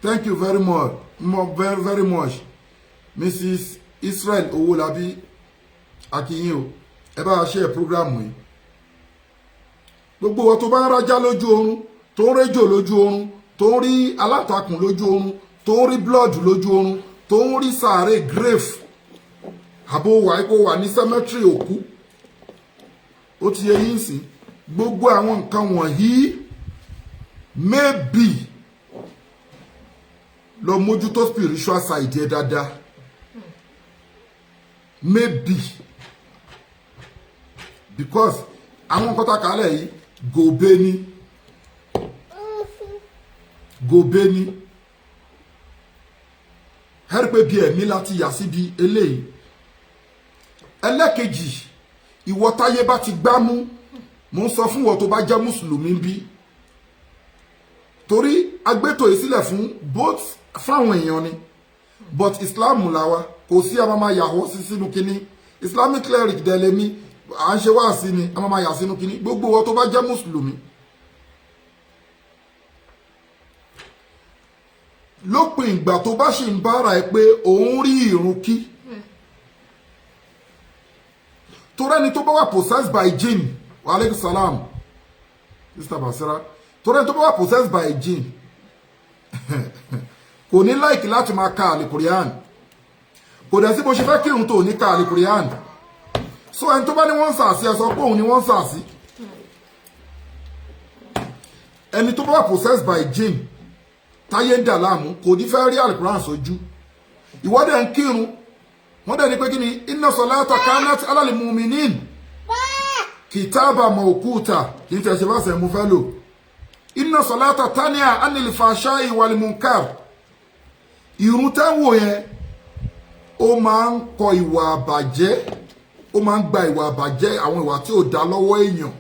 Speaker 1: Thank you very much Mrs. Israel Owolabi akínyìn o, ẹ bá ṣe program yìí. gbogbo wọn tó bá ń rájá lójú oorun, tó ń réjò lójú oorun, tó ń rí alátakùn lójú oorun, tó ń rí blood lójú oorun, tó ń rí sàárè grave, àbò wà ipò wà ní cemetery òkú, ó ti yẹ yín sí. gbogbo àwọn nǹkan wọ̀nyí maybe lọ mójútó spiritual side ẹ dáadáa, maybe, because àwọn nǹkan tá a kálẹ̀ yìí gòbé ni hẹ́rì pé bí ẹ̀mí láti yà síbi eléyìí. ẹlẹ́kejì, ìwọ táyé bá ti gbámú, mo ń sọ fún ìwọ tó bá jẹ́ mùsùlùmí bí, torí agbétò yìí sílẹ̀ fún both fáwọn èèyàn ni, but Islam làwa, kò sí àmàmà yàwó sí sínú kínní. Islamic cleric dẹ̀lẹ́mí, à ń ṣe wá sí ni a máa yà sínú kíní gbogbo wọn tó bá jẹ́ mùsùlùmí lópin ìgbà tó bá ṣì ń bára ẹ pé òun rí ìrun kí torí ẹni tó bá wà possessed by jinn wa aleykum salam Sister Basira torí ẹni tó bá wà possessed by jinn kò ní láìkì láti máa ka àlìkùrìán kò dẹ̀ sí bó ṣe fẹ́ kírun tó ní ka àlìkùrìán so ẹni tó bá ní wọ́n ń sàásí ẹ sọ pé òun ni wọ́n ń sàásí ẹni tó bá wà possessed by jinn táyé ń dà láàmú kò ní fẹ́ rí àlìkùrìán sójú ìwọ́dẹ̀ ń kírun wọ́n dẹ̀ ní pé kí ni inna salata kanat alal mu'minin kitaba mawquta kì í tẹ̀sí fásẹ̀ mú fẹ́ lò inna salata tania anil fashai wal munkar ìrun tẹ́wò yẹn ó máa ń kọ ìwà àbàjẹ́ ó máa ń gba ìwà àbàjẹ́ àwọn ìwà tí ò dá lọ́wọ́ èèyàn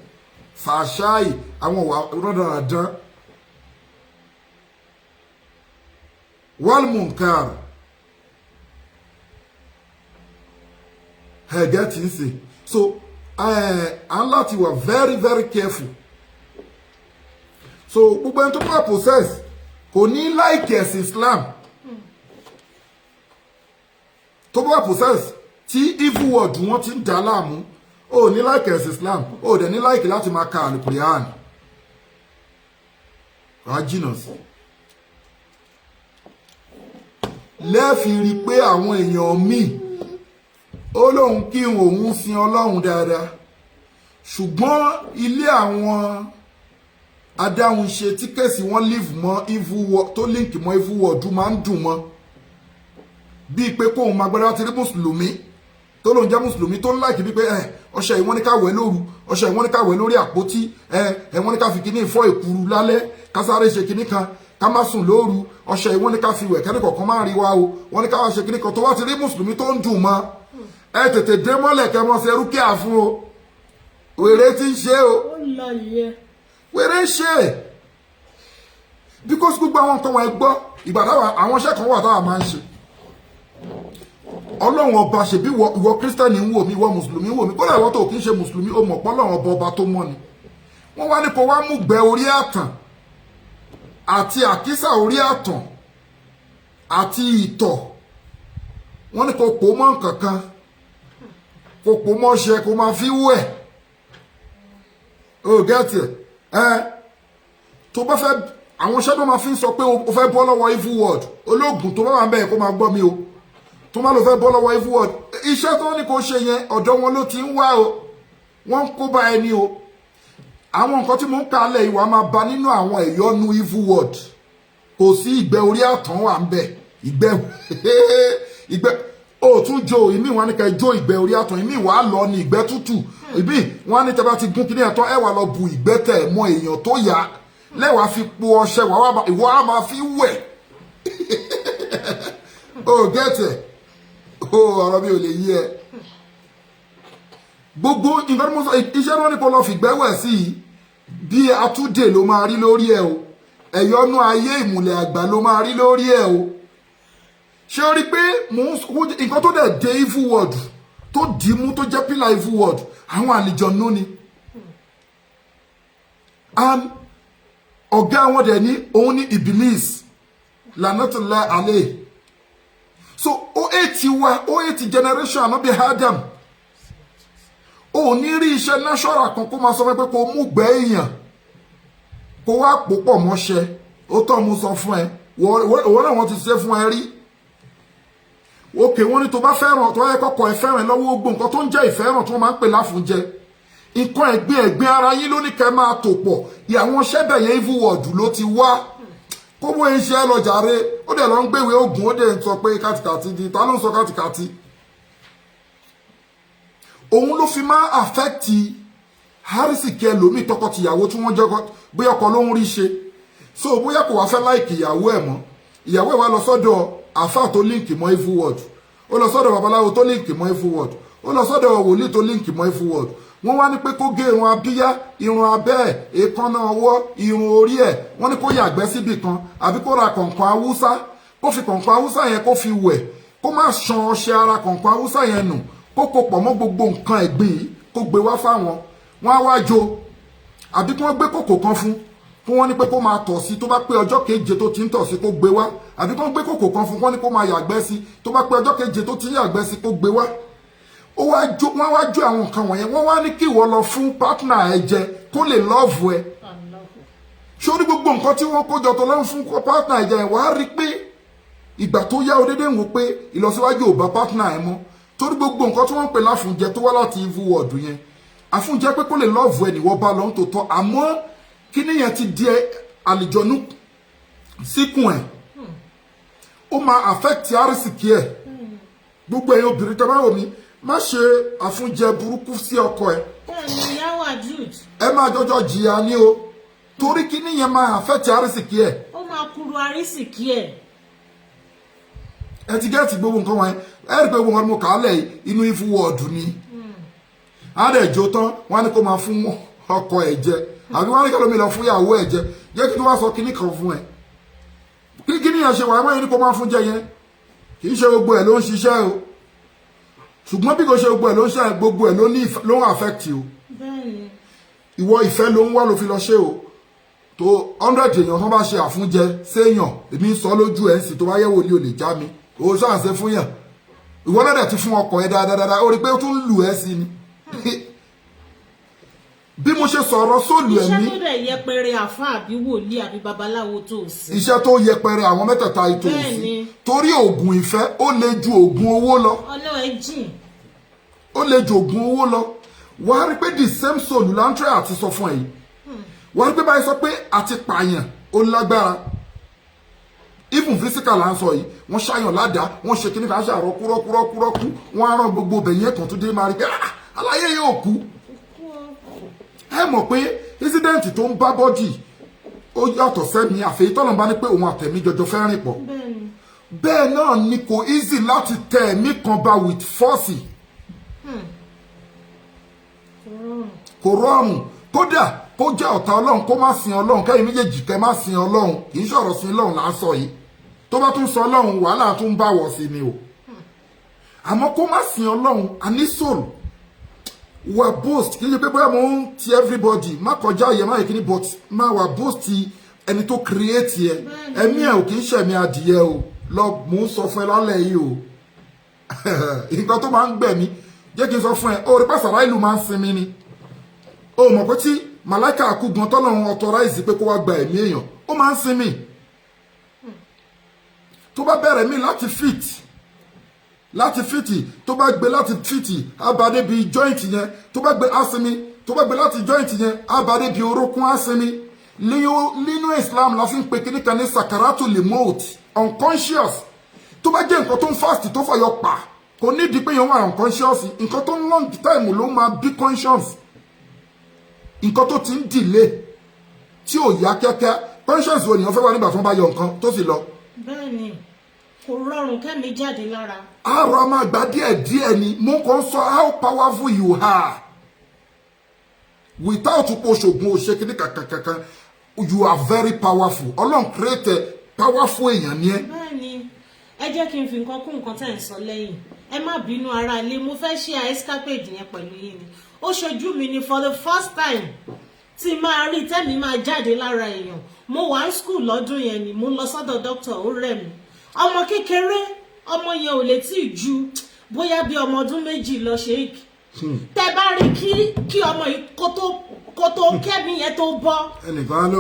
Speaker 1: fashai àwọn ìwà rọ́dàràdán wal munkar get in say so and láti wà very very careful so gbogbo ẹni tó bá possess kò ní like ẹ̀sìn Islam tó bá possess tí evil word wọ́n ti ń dá láàmú ó ní like ẹ̀sìn Islam ó dẹ̀ ní like láti máa ka àlùkùránì rajina sí lẹ́ẹ̀fì rí pé àwọn èèyàn míì ó lóun kí òun sin Ọlọ́run dáadáa ṣùgbọ́n ilé àwọn adáhùn ṣe tí kèsì wọn live mọ́ evil word tó link mọ́ evil word máa ń dùn mọ́ bíi pé kóun máa gbọ́dọ̀ ti rí mùsùlùmí tó lóun jẹ́ mùsùlùmí tó ń láìkí bíi pé ọṣẹ ìwọ́n ní ká wẹ̀ lóru ọṣẹ ìwọ́n ní ká wẹ̀ lórí àpótí wọ́n ní ká fi kíní ìfọ́ èkuru lálẹ́ ká sáré ṣe kíní kan ká má sùn lóru ọṣẹ ìwọ́n ní ká fi wẹ̀ kẹ́ni kọ̀ọ̀kan máa rí wa o wọ́n ní ká wá ṣe kíní kan tó wá ti rí mùsùlùmí tó ń dùn mọ́ ẹ tètè dé mọ́lẹ̀ kẹ́ mọ́ ṣe rúkìá fún o wèrè tí ń ṣe o wèrè ń ṣe because gbogbo àwọn nǹkan wọn ẹ gbọ́ ìgbà táwa àwọn iṣẹ́ kan wà táwa máa ń ṣe ọlọ́run ọba ṣèbí ìwọ kírísítẹ́nì ń wò mí ìwọ mùsùlùmí ń wò mí kódà ìwọ tó kì í ṣe mùsùlùmí o mọ̀ pé ọlọ́run ọba tó mọ́ ni wọ́n wá ní kó wá mú gbẹ orí àtàn àti àkísà orí àtàn àti ìtọ̀ wọ́n ní kó pò mọ́ nǹkan kan kó pò mọ́ ṣe kó máa fi wẹ̀ o gẹ́tì tó bá fẹ́ àwọn iṣẹ́ tó máa fi ń sọ pé o fẹ́ bọ́ lọ́wọ́ evil word olóògùn tó bá wà ń bẹ́ẹ̀ kó máa gbọ́ mi o tó má lọ fẹ́ bọ́ lọ́wọ́ evil word iṣẹ́ tó ní kó ṣe yẹn ọ̀dọ̀ wọn ló ti ń wá o wọ́n ń kó bá ẹni o àwọn nǹkan tí mo ń kalẹ̀ ìwà máa ba nínú àwọn ẹ̀yọ́nu evil word kò sí ìgbẹ́ orí àtàn wà ń bẹ̀ ìgbẹ́ o tún jo ìmí wọn ní ká jó ìgbẹ́ orí àtàn ìmí wàá lọ ní ìgbẹ́ tútù ìmí wọn ní tẹ́ bá ti gún kíní ẹ̀tọ́ ẹ wà lọ bu ìgbẹ́ tẹ̀ mọ́ èèyàn tó yá lẹ́wàá fi po ọṣẹ ìwọ á máa fi wẹ̀ o gẹ́tẹ̀ ọ̀rọ̀ mi ò lè yí ẹ gbogbo nǹkan mọ́ sọ iṣẹ́ náà ní kó lọ fìgbẹ́wẹ̀ sí i bí atúndè ló máa rí lórí ẹ o ẹ̀yọ́nú ayé ìmùlẹ̀ àgbà ló máa rí lórí ẹ o ṣé o rí pé nǹkan tó dẹ̀ dé evil word tó dì í mú tó jẹ́ pílà evil word àwọn àlìjọ̀nú ni ọ̀gá wọn dẹ̀ ní òun ní Iblis lanatullah alẹ́ so o eight generation anabi Adam o ní rí iṣẹ́ natural kan kó máa sọ pé kó mú gbẹ́ èèyàn kó wá pòpọ̀ mọ́ṣẹ́ ó tọ́ mú sọ fún ẹ wọ́n náà wọ́n ti ṣe fún ẹ rí òkè wọ́n ní tó bá fẹ́ràn tó yẹ kọ́kọ́ ẹ fẹ́ràn lọ́wọ́ gbogbo nǹkan tó ń jẹ́ ìfẹ́ràn tí wọ́n máa ń pè láfúnjẹ nǹkan ẹ̀gbin ara yín ló ní kẹ́ máa tò pọ̀ àwọn ṣẹ́bẹ̀ yẹn evil word ló ti wá kó bó ń ṣe ẹ lọ jàre ó dẹ̀ lọ ń gbéwèé Ògún ó dẹ̀ ń sọ pé kàtìkàtì di ta ló ń sọ kàtìkàtì òun ló fi máa àfẹ́kìtì harrison kẹ lómi tọkọtìyàwó tí wọ́n jẹ́ bóyá ọkọ ló ń rí ṣe so bóyá kò wá fẹ́ láìkì ìyàwó ẹ̀ mọ́ ìyàwó ẹ̀ wá lọ sọ́dọ̀ àfáà tó líǹkì mọ́ evil word ó lọ sọ́dọ̀ babaláwo tó líǹkì mọ́ evil word ó lọ sọ́dọ̀ wòlíì tó líǹkì mọ́ evil word wọ́n wá ní pé kó gé irun abíyá irun abẹ́ èékánná ọwọ́ irun orí ẹ̀ wọ́n ní kó yàgbẹ́ síbì kan àbí kó ra kọ̀ǹkọ̀ haúsá kó fi kọ̀ǹkọ̀ haúsá yẹn kó fi wẹ̀ kó má ṣan ọṣẹ ara kọ̀ǹkọ̀ haúsá yẹn nù kó kó pọ̀ mọ́ gbogbo nǹkan ẹ̀gbin yìí kó gbé wá fáwọn wọ́n á wá jó àbí kí wọ́n gbé kòkò kan fún kí wọ́n ní pé kó máa tọ̀ sí tó bá pé ọjọ́ keje tó ti ń tọ̀ sí kó gbé wá àbí kí wọ́n gbé kòkò kan fún kí wọ́n ní kó máa yàgbẹ́ sí tó bá pé ọjọ́ keje tó ti ń yàgbẹ́ sí kó gbé wá wọ́n wá jó àwọn nǹkan wọ̀nyẹn wọ́n wá ní kí ìwọ lọ fún pátánà ẹ jẹ kó lè lọ́ọ̀fù ẹ sórí gbogbo nǹkan tí wọ́n kójọ tó lọ́n fún pátánà ẹ jẹ wàá rí pé ìgbà tó yá o dédé ń wò pé ìlọsíwájú ò bá pátánà ẹ mọ́ torí gbogbo nǹkan tí wọ́n ń pè láfúnjẹ tó wá láti evil world yẹn àfúnjẹ pé kó lè lọ́ọ̀fù ẹ nìwọ bá lọ́n tó tọ́ àmọ́ kíní yẹn ti di àlìjọ̀nú síkùn ẹ̀ ó máa affect àrísìkí ẹ̀ gbogbo ẹ̀yin obìnrin tó bá wò mí má ṣe àfúnjẹ burúkú sí ọkọ ẹ̀ ẹ máa jọjọ jìyà ní o torí kíní yẹn máa affect àrísìkí ẹ̀
Speaker 2: ó máa kúrò àrísìkí ẹ̀
Speaker 1: ẹ ti gẹ́ẹ̀tì gbogbo nǹkan wọn ẹ rí pé gbogbo nǹkan mo kà á lẹ̀ inú evil world ni á dẹ̀ jó tán wọ́n á ní kó máa fún ọkọ ẹ̀ jẹ àbí wọ́n ní kẹ́lómi lọ fún ìyàwó ẹ̀ jẹ jẹ́ kí tó wá sọ kíní kan fún ẹ kíní yẹn ṣe wà ẹ̀mọ́ yẹn ní kó máa fún jẹ yẹn kì í ṣe gbogbo ẹ̀ ló ń ṣiṣẹ́ o ṣùgbọ́n bí kò ṣe gbogbo ẹ̀ ló ń ṣe gbogbo ẹ̀ ló ń affect o ìwọ ìfẹ́ ló ń wá ló fi lọ ṣe o tó 100 èèyàn tó bá ṣe àfúnjẹ séèyàn èmi ń sọ lójú ẹ̀ ń sì tó bá yẹ̀wò ní olè já mi o ṣàǹṣe fún yàn ìwọ náà dẹ̀ ti fún ọkọ ẹ dáadáa ó rí pé ó tún lù ẹ́ sí ni bí mo ṣe sọ̀rọ̀ sóòlù ẹ̀mí
Speaker 2: iṣẹ́ tó dẹ̀ yẹpẹrẹ àfá àbí wòlíì àbí babaláwo tó sí
Speaker 1: iṣẹ́ tó yẹpẹrẹ àwọn mẹ́tẹ̀ẹ̀ta ètò òsì torí oògùn ìfẹ́ ó lè ju oògùn owó lọ ó lè ju oògùn owó lọ wà á rí pé the same soul lantre àti sọ fún ẹ̀yìn wà á rí pé báyìí sọ pé àti pààyàn ó lágbára even physical là ń sọ yìí wọ́n ṣàyàn ládàá wọ́n ṣe kíní kan ṣàrọ̀ kúrọ́kú wọ́n á rán gbogbo bẹ̀yẹn kan tó dé máa rí pé aláyé yóò kú ẹ mọ̀ pé incident tó ń bá bọ́dì ó yàtọ̀ sẹ́mi àfẹ́yí tọ́nà bá ní pé òun àtẹ̀mí jọjọ fẹ́ rìn pọ̀ bẹ́ẹ̀ náà ni kò easy láti tẹ ẹ̀mí kan bá with force kò rọrùn kódà kó jẹ́ ọ̀tá ọlọ́run kó má sin ọlọ́run kẹ́yìn méjèèjì kẹ́ má sin ọlọ́run kì í ṣọ̀rọ̀ sin ọlọ́run là ń sọ yìí tó bá tún sọ ọlọ́run wàhálà tún bá wọ̀ sí ni o àmọ́ kó má sin ọlọ́run àní soul wà boast kì í ṣe pé bóyá mo ń ti everybody má kọjá yẹ má yẹ kí ni but má wà boast ẹni tó create yẹ ẹ̀mí ẹ̀ ò kì í ṣẹ̀mí adìyẹ o lọ mò ń sọ fún ẹ lálẹ́ yìí o nǹkan tó máa ń gbẹ̀mí jẹ́ kí n sọ fún ẹ ó rí pàṣàrà ìlú máa ń sinmi ni ó mọ̀ pé tí màláìka àkúgbọ́n tọ́lọ́run authorize pé kó wá gba ẹ̀mí èèyàn ó máa ń sinmi tó bá bẹ̀rẹ̀ mí láti fìtì tó bá gbé láti fìtì abàdé bíi joint yẹn tó bá gbé asinmi tó bá gbé láti joint yẹn abàdé bíi orókún asinmi nínú Islam la fi ń pe kíní kan ní sakaratu limot unconscious tó bá jẹ́ nǹkan tó ń fast tó fàyọ pa kò nídìí pé yẹn wà unconscious nǹkan tó ń long time ló máa bí conscious nǹkan tó ti ń delay tí ò yá kẹ́kẹ́ conscious wo nìyẹn fẹ́ wà nígbà tó ń bá yọ nǹkan tó sì lọ.
Speaker 2: bẹ́ẹ̀ni kò rọrùn kẹ́mi jáde lára.
Speaker 1: àrò máa gbà díẹ̀ ni mo kàn sọ how powerful you are without pò ṣògùn òṣèkìní kankan you are very powerful ọlọ́run create powerful èèyàn ni ẹ.
Speaker 2: bẹ́ẹ̀ni ẹ jẹ́ kí n fi nǹkan kún nǹkan tẹ̀ ń sọ lẹ́yìn ẹ má bínú ara ilé mo fẹ́ ṣe escapade yẹn pẹ̀lú yín ni ó ṣojú mi ni for the first time tí máa rí tẹ́mi máa jáde lára èèyàn mo wà ní school lọ́dún yẹn ni mo lọ sọ́dọ̀ dókítà ó rẹ̀ mí ọmọ kékeré ọmọ yẹn ò lè tí ì ju bóyá bí ọmọ ọdún méjì lọ ṣe é tẹ bá rí kí ọmọ yìí kó tó kẹ́mi yẹn tó bọ́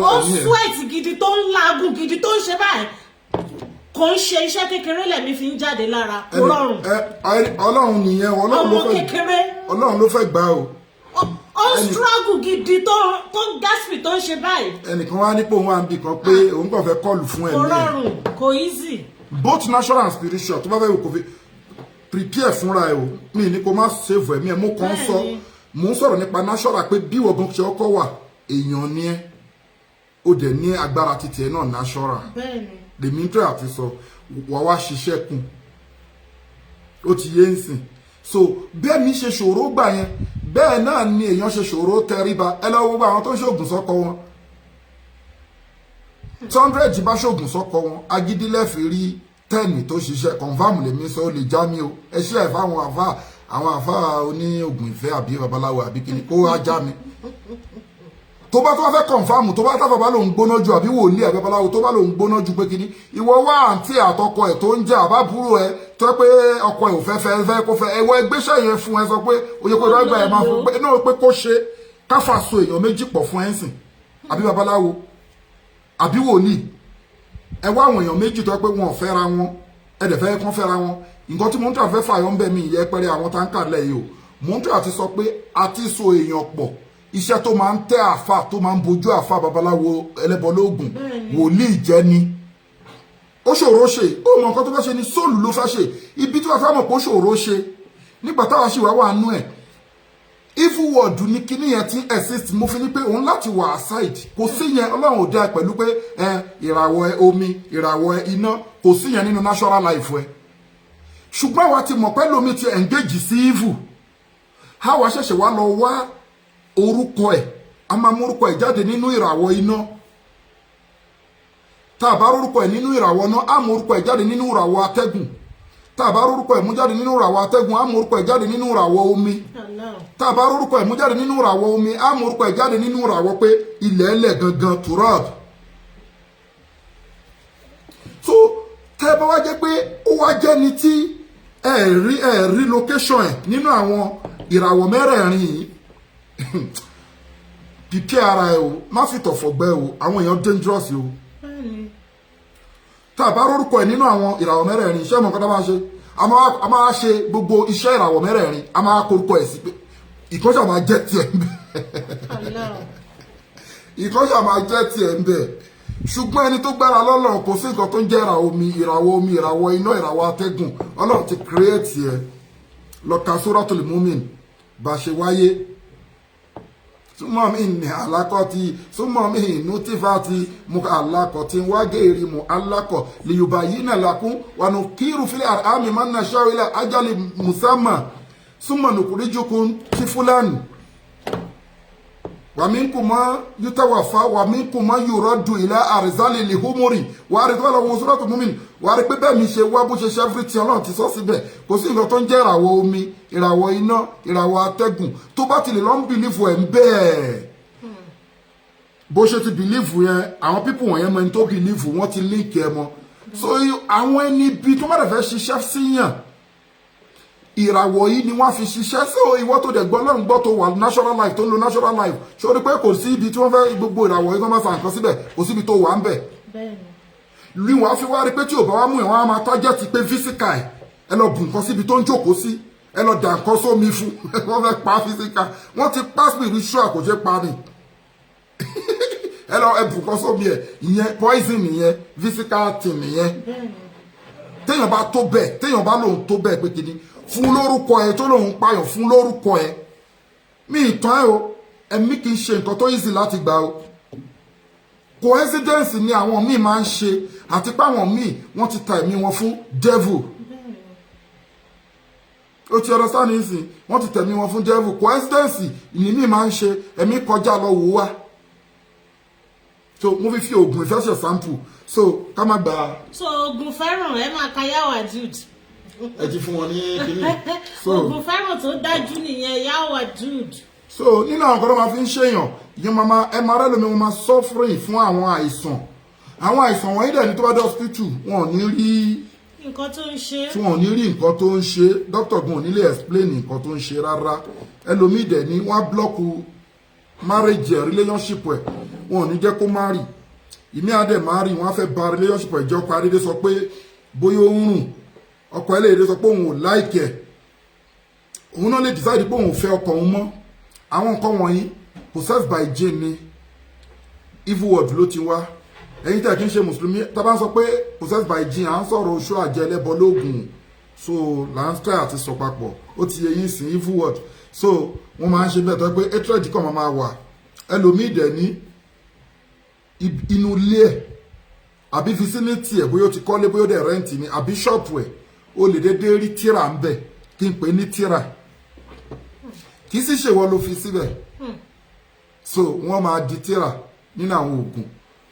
Speaker 2: ó sweat gidi tó ń làágùn gidi tó ń ṣe báyìí kò ń ṣe iṣẹ́ kékeré lẹ̀mí fi ń jáde lára kò rọrùn.
Speaker 1: ọlọ́run nìyẹn ọlọ́run ló fẹ́ gbà o.
Speaker 2: ó struggle gidi tó gaspi tó ń ṣe báyìí.
Speaker 1: ẹnìkan wá nípò wọn àbí kan pé òun kàn fẹ́ kọlù fún ẹ̀mí ẹ̀.
Speaker 2: kò rọrùn kò easy.
Speaker 1: both natural and spiritual tó bá fẹ́ wò kò fi prepare fúnra ẹ̀ o mi ní kó má save ẹ̀mí ẹ̀ mo kàn sọ mo ń sọ̀rọ̀ nípa natural pé bí wọ́n gan ṣe ọkọ̀ wà èèyàn ni ẹ́ ó dẹ̀ ní agbára títí ẹ̀ náà natural.
Speaker 2: bẹ́ẹ̀ni
Speaker 1: lèmi ń tẹ́ àti sọ wà wá ṣiṣẹ́ kùn ó ti yé ń sìn so bẹ́ẹ̀ mi ṣe ṣòro gbà yẹn bẹ́ẹ̀ náà ni èèyàn ṣe ṣòro tẹríba ẹ lọ gbogbo àwọn tó ń ṣoògùn sọ́kọ wọn 100 bá ṣoògùn sọ́kọ wọn agídílẹ̀ fi rí 10 tó ṣiṣẹ́ confam lèmi sọ ó lè já mi o ẹ ṣe ẹ̀ fáwọn àfà àwọn àfáà oní ògùn ìfẹ́ àbí babaláwo àbí kíni kó ajá mi tó bá fẹ́ kọ̀nfàmù tó bá táfà bá lòun gbóná ju àbí wòlíì àbí babaláwo tó bá lòun gbóná ju pé kíní ìwọ wá àǹtí àtọkọ ẹ̀ tó ń jẹ́ àbábúrò ẹ̀ tó pé ọkọ ẹ̀ ò fẹ́ kó fẹ́ ẹ̀wọ́ ẹgbẹ́sẹ̀ yẹn fún ẹ sọ pé oye pé rọ́gbà ẹ̀ máa fún pé náà pé kó ṣe káfà so èèyàn méjì pọ̀ fún ẹ̀sìn àbí babaláwo àbí wòlíì ẹ wá àwọn èèyàn méjì tó pé wọn ò fẹ́ra wọn ẹ dẹ̀ fẹ́ kán fẹ́ra wọn nǹkan tí mò ń tà fẹ́ fàyọ́ ń bẹ̀ mí ìyẹ́ pẹ́rẹ́ àwọn táǹkà lẹ́yìn o mò ń tà ti sọ pé àti so èèyàn pọ̀ iṣẹ́ tó máa ń tẹ́ àfà tó máa ń bojú àfà babaláwo ẹlẹ́bọlóògùn wòlíì jẹ́ ni ó ṣòro ṣe ó mọ nǹkan tó fẹ́ ṣe ni sóòlù ló fẹ́ ṣe ibi tí wọ́n fẹ́ mọ̀ pé ó ṣòro ṣe nígbà táwa sì wá nú ẹ̀ evil word ní kíní yẹn tí exist mo fi ní pé òun láti wà aside kò sí yẹn ọlọ́run ò dá ẹ pẹ̀lú pé ìràwọ̀ ẹ omi ìràwọ̀ ẹ iná kò sí yẹn nínú natural life ẹ ṣùgbọ́n àwa ti mọ̀ pé lómi ti engage sí evil àwa ṣẹ̀ṣẹ̀ wá lọ wá orúkọ ẹ̀ a máa mú orúkọ ẹ̀ jáde nínú ìràwọ̀ iná tá a bá rúrúkọ ẹ̀ nínú ìràwọ̀ náà á mú orúkọ ẹ̀ jáde nínú ìràwọ̀ atẹ́gùn tá a bá rúrúkọ ẹ̀ mú jáde nínú ìràwọ̀ atẹ́gùn á mú orúkọ ẹ̀ jáde nínú ìràwọ̀ omi tá a bá rúrúkọ ẹ̀ mú jáde nínú ìràwọ̀ omi á mú orúkọ ẹ̀ jáde nínú ìràwọ̀ pé ilẹ̀ ẹlẹ̀ gangan turab. so tẹ́ ẹ bá wá jẹ́ pé ó wá jẹ́ ni tí ẹ rí location ẹ̀ nínú àwọn ìràwọ̀ mẹ́rẹ̀ẹ̀rin yìí pípí ara ẹ o má fi tọ̀fọ̀ gbẹ o àwọn èèyàn dangerous o tá a bá rórúkọ ẹ nínú àwọn ìràwọ̀ mẹ́rẹ̀ẹ̀rin iṣẹ́ mọ̀ kọ́tà máa ṣe a máa ṣe gbogbo iṣẹ́ ìràwọ̀ mẹ́rẹ̀ẹ̀rin a máa korúkọ ẹ̀ sí pé ìkọ́ṣà máa jẹ́ tiẹ̀ ń bẹ̀ ìkọ́ṣà máa jẹ́ tiẹ̀ ń bẹ̀ ṣùgbọ́n ẹni tó gbára lọ́lọ́run kò sí nǹkan tó ń jẹ́ ìràwọ̀ iná ìràwọ̀ atẹ́gùn ọlọ́run ti create ẹ lọ ka Suratul Mu'min bá ṣe wáyé súnmọ́ mi ní alákọ̀tì súnmọ́ mi inú tífàtì mú alákọ̀tì wágéèrè mú alákọ̀ lèyùbá yìí náà lákún wànú kírù fílẹ̀ àmì máa ń na ṣáwìlẹ̀ ajálì musamman súnmọ́ nùkúríjùkún tí fúlàní wàmínkùmọ́ yútàwàfà wàmínkùmọ́ yúrọ́dù ilẹ̀ àrísálì lìhúmórì wà á rí tọ́lá wọn Suratul Mu'min wà á rí pé bẹ́ẹ̀ mi ṣe wá bó ṣe ṣe everything ọlọ́run ti sọ síbẹ̀ kò sí nǹkan tó ń jẹ́ ìràwọ̀ omi ìràwọ̀ iná ìràwọ̀ atẹ́gùn tó bá ti lè lọ́n bìlífù ẹ̀ ń bẹ́ẹ̀ bó ṣe ti bìlífù yẹn àwọn pípù wọ̀nyẹn mọ ẹni tó bìlífù wọ́n ti líǹkì ẹ mọ́ so àwọn ẹni bí tó má dẹ̀ fẹ́ ṣiṣẹ́ síyàn ìràwọ̀ yìí ni wọ́n fi ṣiṣẹ́ sí ìwọ tó dẹ̀ gbọ́ lọ́run gbọ́ tó wà natural life tó ń lo natural life ṣé o rí pé kò sí ibi tí wọ́n fẹ́ gbogbo ìràwọ̀ yìí tó máa fa nǹkan síbẹ̀ kò sí ibi tó wà ń bẹ̀. ní wàá fi wá rí pé tí ò bá wá mú ẹ̀ wọ́n á máa tájẹ́tì pé físíkà ẹ lọ bù nǹkan síbi tó ń jókòó sí ẹ lọ dà nǹkan sómi fún wọ́n fẹ́ pa físíkà wọ́n ti pa spiritual kò ṣe pa ni ẹ lọ ẹ bù nǹkan sómi ẹ ìyẹn poison nìyẹn physical thing nìyẹn téèyàn bá tó bẹ́ẹ̀ téèyàn bá lòun tó bẹ́ẹ̀ pé kìíní fún lórúkọ ẹ tó lòun payàn fún lórúkọ ẹ mi ìtàn ẹ o ẹ̀mí kì í ṣe nǹkan tó easy láti gbà o coincidence ni àwọn míì máa ń ṣe àti pé àwọn míì wọ́n ti ta ẹ̀mí wọn fún devil ó ti understand nísìn wọ́n ti tẹ̀mí wọn fún devil coincidence ni míì máa ń ṣe ẹ̀mí kọjá lọ wò wá so mo fi oògùn ìfẹ́ ṣe sample so ká má gbà.
Speaker 2: so oògùn fẹ́ràn ẹ máa ka yàwá jude.
Speaker 1: ẹ ti fún wọn ní kíní.
Speaker 2: oògùn fẹ́ràn tó dájú nìyẹn yàwá jude.
Speaker 1: so nínú àwọn kan tó máa fi ń ṣèyàn ìyẹn ẹ máa rẹ́ lómi wọn máa suffering fún àwọn àìsàn wọ̀nyí dẹ̀ ní tó bá dé hospital wọn ò ní rí
Speaker 2: nǹkan tó ń ṣe.
Speaker 1: tí wọn ò ní rí nǹkan tó ń ṣe doctor gan ò ní lè explain nǹkan tó ń ṣe rárá ẹlòmíì dẹ̀ ní wọ́n á blọ́ọ̀kù marriage ẹ̀ relationship ẹ̀ wọn ò ní jẹ́ kó marry ìmí adé marry wọn á fẹ́ ba relationship ẹ̀ jẹ́ ọkọ adédé sọ pé bóyá ó ń rùn ọkọ ẹlẹ́dẹ̀ sọ pé òun ò like ẹ̀ òun náà lè decide pé òun ò fẹ́ ọkọ òun mọ́ àwọn nǹkan wọ̀nyí possessed by gene ni evil word ló ti wá ẹ̀yin tẹ́ kí n ṣe mùsùlùmí tá bá ń sọ pé possessed by gene à ń sọ̀rọ̀ oṣù àjẹ́ ẹlẹ́bọ lóògùn so là ń try àti sọ papọ̀ ó ti yẹ yín sí evil word so wọ́n máa ń ṣe bẹ́ẹ̀ tó pé hatred kan máa wà ẹlòmíì dẹ̀ ní inú ilé ẹ̀ àbí vicinity ẹ̀ bóyá ó ti kọ́lé bóyá ó dẹ̀ rẹ́ǹtì ni àbí ṣọ́ọ̀pù ẹ̀ ó lè déédéé rí tíra ń bẹ̀ kí n pè ní tíra kì í sì ṣèwọ ló fi síbẹ̀ so wọ́n máa di tíra nínú àwọn oògùn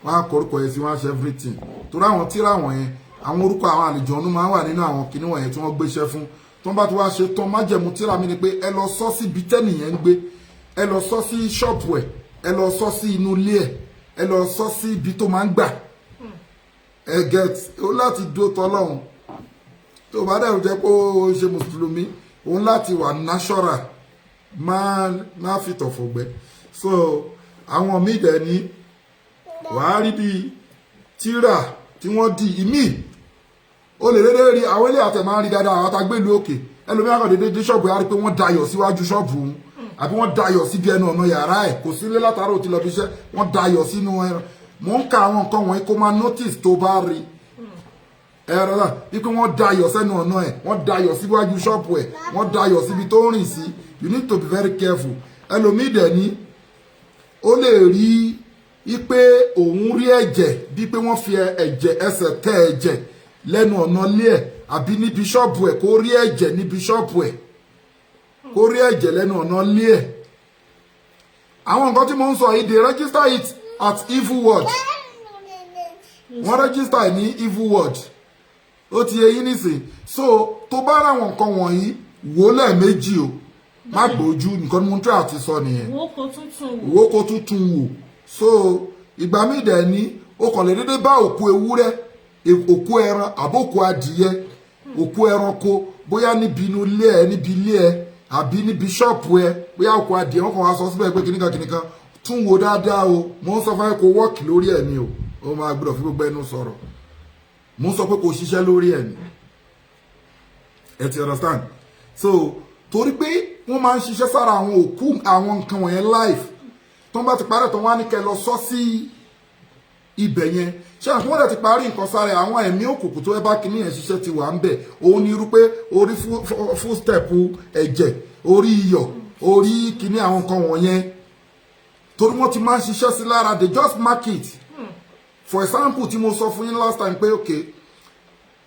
Speaker 1: wọ́n á kọ orúkọ yẹn sí wọ́n á ṣe everything torí àwọn tíra wọ̀nyẹn àwọn orúkọ àwọn àlejò ọ̀nù máa ń wà nínú àwọn kinní wọ̀nyẹn tí wọ́n gbéṣẹ́ fún tó bá ti wá ṣe tán májẹ̀mú tíra mi ni pé ẹ lọ sọ sí ibi tẹ́nìyẹn ń gbé ẹ lọ sọ sí ṣọ́ọ̀pù ẹ̀ ẹ lọ sọ sí inú ilé ẹ̀ ẹ lọ sọ sí ibi tó máa ń gbà ẹ get ó láti dó tọ́lọ́run tó bá dẹ̀ jẹ́ pé ó ṣe mùsùlùmí òun láti wà natural má fi tọ̀fọ̀ gbẹ so àwọn míì dẹ̀ ní wàá rí bíi tíra tí wọ́n di ìmí o lè dédé rí àwọn ilé àtẹ̀ máa ń rí dáadáa àwọn àtàgbèlú òkè ẹlòmíràn kan dédé dé ṣọ́ọ̀bù yàrá pé wọ́n dayọ̀ síwájú ṣọ́ọ̀bù òun àbí wọ́n dayọ̀ síbi ẹnu ọ̀nà yàrá ẹ̀ kò sí ilé látara òtí lọ bí iṣẹ́ wọ́n dayọ̀ sínú ẹran mò ń ka àwọn nǹkan wọ̀nyí kó máa notice tó bá rí ẹ̀rọ náà wípé wọ́n dayọ̀ sẹ́nu ọ̀nà ẹ̀ wọ́n dayọ̀ síwájú ṣọ́ọ̀bù ẹ̀ wọ́n dayọ̀ síbi tó ń rìn sí you need to be very careful ẹlòmíì dẹ̀ ní ó lè rí wípé òun rí ẹ̀jẹ̀ bíi pé wọ́n fi ẹsẹ̀ tẹ ẹ̀jẹ̀ lẹ́nu ọ̀nà ilé ẹ̀ àbí níbi ṣọ́ọ̀bù ẹ̀ kó rí ẹ̀jẹ̀ níbi ṣọ́ọ̀bù ẹ̀ kó rí ẹ̀jẹ̀ lẹ́nu ọ̀nà ilé ẹ̀ àwọn nǹkan tí mo ń sọ yìí they register it at evil word wọ́n register ní evil word ó ti yẹ yín nísìn so tó bá ra àwọn nǹkan wọ̀nyí wò lẹ́ẹ̀mejì o má gbójú nǹkan ni mo ń tẹ́ àti sọ nìyẹn wò kó tuntun wò so ìgbà míì dẹ̀ ní o kàn lè dédé bá òkú ewúrẹ́ òkú ẹran àbókù adìyẹ òkú ẹranko bóyá níbi inú ilé ẹ níbi ilé ẹ àbí níbi ṣọ́ọ̀pù ẹ bóyá òkú adìyẹ wọn kàn wá sọ síbẹ̀ pé kìnnìkan tún wo dáadáa o mo ń sọ fún ẹ kó wọ́ọ̀kì lórí ẹ̀ ni o ó máa gbọ́dọ̀ fi gbogbo ẹnu sọ̀rọ̀ mo ń sọ pé kò ṣiṣẹ́ lórí ẹ̀ ni ẹ ti understand so torí pé wọ́n máa ń ṣiṣẹ́ sára àwọn òkú àwọn nǹkan wọ̀nyẹn live tó ń bá ti parẹ́ tó wá ní kẹ́ lọ sọ sí ibẹ̀ yẹn ṣé àwọn wọ́n dẹ̀ ti parí nǹkan sára àwọn ẹ̀mí òkùnkùn tó ẹ bá kíní yẹn ṣiṣẹ́ ti wà ń bẹ̀ òun ni irú pé orí footstep ẹ̀jẹ̀ orí iyọ̀ orí kíní àwọn nǹkan wọ̀nyẹn torí wọ́n ti máa ń ṣiṣẹ́ sí lára they just mark it for example tí mo sọ fún yín last time pé okay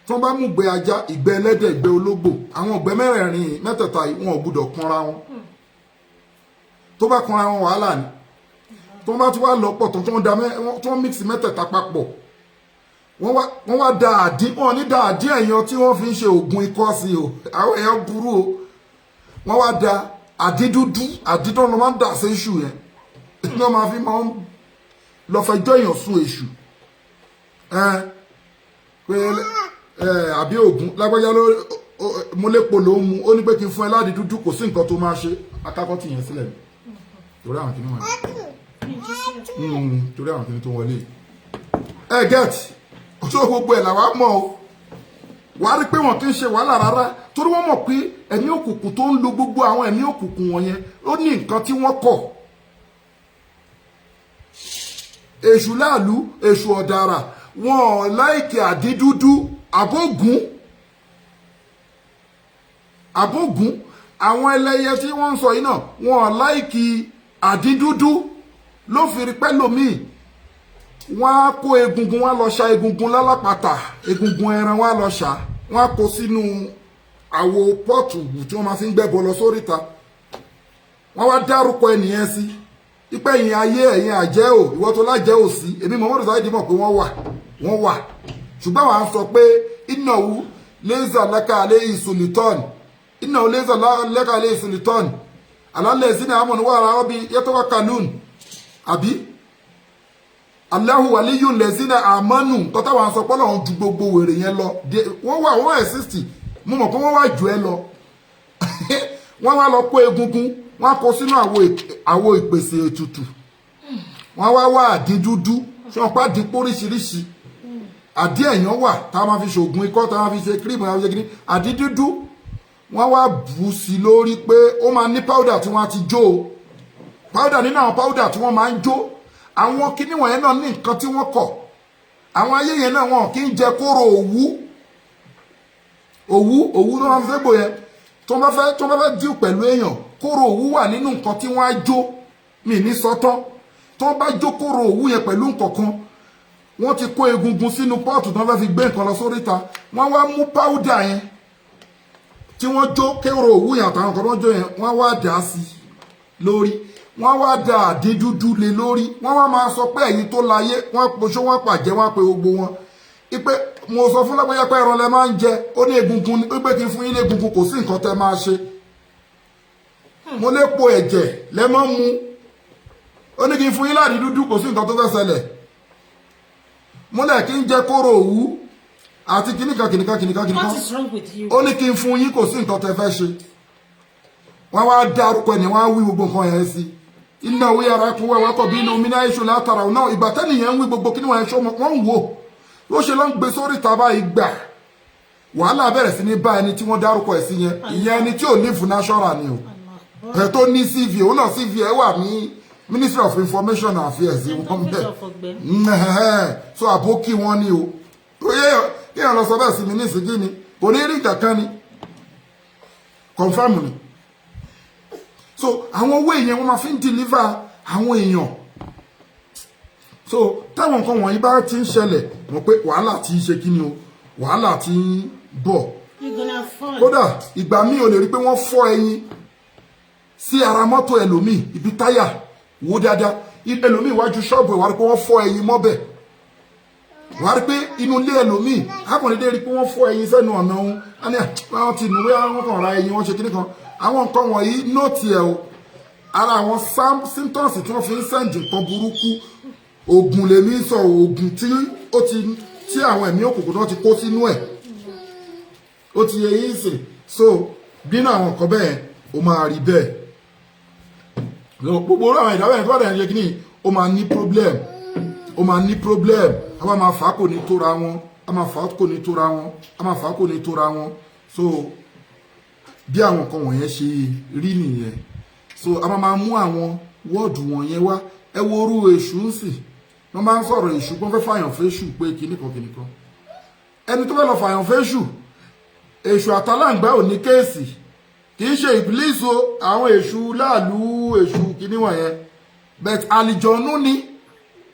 Speaker 1: tí wọ́n bá mú ìgbẹ́ ajá ìgbẹ́ ẹlẹ́dẹ̀ ìgbẹ́ ológbò àwọn ìgbẹ́ mẹ́rẹ̀ẹ̀rin mẹ́tẹ̀ẹ̀ta wọn ò gbúdọ̀ kanra wọn tó bá kanra wọn wàhálà ni tó bá ti wá lọ́pọ̀ tó wọ́n mix mẹ́tẹ̀ẹ̀ta papọ̀ wọ́n wá da àdí wọn ní da àdí ẹ̀yàn tí wọ́n fi ń ṣe oògùn ikọ́ sí o àwọn èèyàn burú o wọ́n wá da àdí dúdú àdí tó ń lọ máa ń dà sí èṣù yẹn ní wọ́n máa fi máa ń lọ fẹjọ́ èèyàn sùn èṣù pé àbí oògùn lágbájá ló múlépo ló ń mu ó ní pé kí n fún ẹ láti dúdú kò sí nǹkan tó máa ṣe akákọ́ tì yẹn sílẹ̀ torí àwọn kìnnìún wọn torí àwọn kìnnìún tó wọlé get ọjọ́ gbogbo ẹ̀ làwa mọ̀ o wàá rí pé wọn kì í ṣe wàhálà rárá torí wọ́n mọ̀ pé ẹ̀mí òkùnkùn tó ń lo gbogbo àwọn ẹ̀mí òkùnkùn wọ̀nyẹn ó ní nǹkan tí wọ́n kọ̀ èṣù láàlú èṣù ọ̀dàrà wọn ò láìkì àdídúdú àbógun àwọn ẹlẹ́yẹ tí wọ́n ń sọ yìí náà wọn ò láìkì àdídúdú ló fi rí pẹ́lòmíì wọ́n á kó egungun wọ́n á lọ ṣa egungun lálápàtà egungun ẹran wọ́n á lọ ṣa wọ́n á kó sínú àwo pọ́ọ̀tù tí wọ́n máa fi ń gbẹ́bọ lọ sóríta wọ́n wá dárúkọ ẹnìyẹn sí ipẹ́ ẹ̀yìn ayé ẹ̀yìn àjẹ́ ò ìwọ tó lájẹ́ ò sí èmi Muhammadu Saheed mọ̀ pé wọ́n wà ṣùgbọ́n wàá sọ pé ìnáwó lẹ́zà lẹ́ka alẹ́ ìsòlítọ́n ìnáwó lẹ́zà lẹ́ka alẹ́ ìsòlítọ́n alálẹ̀ sínú àmọ́nù wà ara ọbí yẹ́tọ́wọ́ kanún àbí Allahu waliyun lẹ́sínà àmọ́nù tọ́tà wà sọ pọ́lọ̀ ju gbogbo wèrè yẹn lọ wọ́n exist mo mọ̀ pé wọ́n wà jù ẹ lọ wọ́n wá lọ kó egungun wọ́n kó sínú àwo ìpèsè ètùtù wọ́n wá àdídúdú ṣé wọ́n pa dípò oríṣiríṣi àdí ẹ̀yàn wà tá a máa fi ṣoògùn ikọ́ tá a máa fi ṣe kírímù tá a máa fi ṣe kíní àdídúdú wọ́n wá bù sí lórí pé ó máa ní powder tí wọ́n á ti jó o powder nínú àwọn powder tí wọ́n máa ń jó àwọn kíní wọ̀nyẹn náà ní nǹkan tí wọ́n kọ̀ àwọn ayé yẹn náà wọn kì í jẹ kóró òwú ló máa ń fẹ́ bò yẹn tó bá fẹ́ díù pẹ̀lú èèyàn kóró òwú wà nínú nǹkan tí wọ́n á jó mi ní sọ́tọ́ tó bá jó kóró òwú yẹn pẹ̀lú nǹkan kan wọ́n ti kó egungun sínú pọ́ọ̀tù tó fẹ́ fi gbé nǹkan lọ sóríta wọ́n wá mú páúdà yẹn tí wọ́n jó kóró òwú yẹn àtàwọn kan tó jó yẹn wọ́n wá dà á sí lórí wọ́n wá da àdín dúdú lé lórí wọ́n wá máa sọ pé ẹ̀yin tó láyé wọ́n poṣó wọ́n pàjẹ́ wọ́n pe gbogbo wọn ipe mo sọ fún lágbájá pé ẹran lẹ máa ń jẹ ó ní egungun ó pé kí n fún yín ní egungun kò sí nǹkan tẹ máa ṣe mo lè po ẹ̀jẹ̀ lẹ máa ń mu ó ní kí n fún yín láàdí dúdú kò sí nǹkan tó fẹ́ ṣẹlẹ̀ mo lẹ̀ kí n jẹ kóró òwú àti kìnìkan
Speaker 2: What is wrong with you?
Speaker 1: ó ní kí n fún yín kò sí nǹkan tẹ fẹ́ ṣe wọ́n wá dárúkọ ẹni wọ́n á wí gbogbo nǹkan yẹn sí iná òwe ara kún wẹ́wẹ́ kọ̀ bí inú omi náà iṣu látara ọ̀nà ìgbà tẹ́nìyẹn ń wí gbogbo kí ni wọ́n ń wò ló ṣe ló ń gbé sórí ìtaba ìgbà wàhálà bẹ̀rẹ̀ sí ní bá ẹni tí wọ́n dárúkọ ẹ̀ sí yẹn ìyẹn ẹni tí ò ní fún national ni o ẹ̀ tó ní CV òun náà CV ẹ̀ wà ní Ministry of Information and Affairs wọn bẹ́ẹ̀ so àbókí wọn ni o kí ẹ̀ lọ sọ bẹ́ẹ̀ sí mi ní ìsìnkí ni kò ní rí kankan ni confam ni so àwọn owó èèyàn wọn máa fi ń deliver àwọn èèyàn so táwọn nǹkan wọ̀nyí bá ti ń ṣẹlẹ̀ mọ̀ pé wàhálà ti ń ṣe kí ni o wàhálà ti ń bọ̀ kódà ìgbà míì ò lè rí pé wọ́n fọ́ ẹyin sí ara mọ́tò ẹlòmíì ibi táyà wò dáadáa ẹlòmíì wájú ṣọ́ọ̀bù wà rí pé wọ́n fọ́ ẹyin mọ́bẹ̀ wà rí pé inú ilé ẹlòmíì akọ̀nìdé rí pé wọ́n fọ́ ẹyin sẹ́nu ọ̀nà òun wọ́n ti nùwé àwọn kan ra ẹyin wọ́n ṣe kíní kan àwọn nǹkan wọ̀nyí nóòtì ẹ̀ o ara àwọn symptoms tí wọ́n fi ń sẹ́ǹdì nǹkan burúkú oògùn lèmi sọ oògùn tí àwọn ẹ̀mí òkùnkùn náà ti kó sínú ẹ̀ ó ti yẹ yín sìn so bínú àwọn nǹkan bẹ́ẹ̀ ó máa rí bẹ́ẹ̀ gbogbo àwọn ìdáwọ̀ ẹ̀ tó wà lẹ́yìn kíní ó máa ní problem a máa fà á kò ní tóra wọn a máa fà á kò ní tóra wọn a máa fà á kò ní tóra wọn so bí àwọn nǹkan wọ̀nyẹn ṣe rí nìyẹn so a máa mú àwọn wọ́ọ̀dù wọ̀nyẹn wá ẹ wo orú èṣù ń sì wọ́n máa ń sọ̀rọ̀ èṣù pọ́n fẹ́ fàyàn fẹ́ṣù pé kìnnìkan ẹni tó fẹ́ lọ fàyàn fẹ́ṣù èṣù àtàlàǹgbá ò ní kéèsì kì í ṣe ìbílísì o àwọn èṣù láàlú èṣù kìíní wọ̀nyẹn but àlìjọ̀nú ni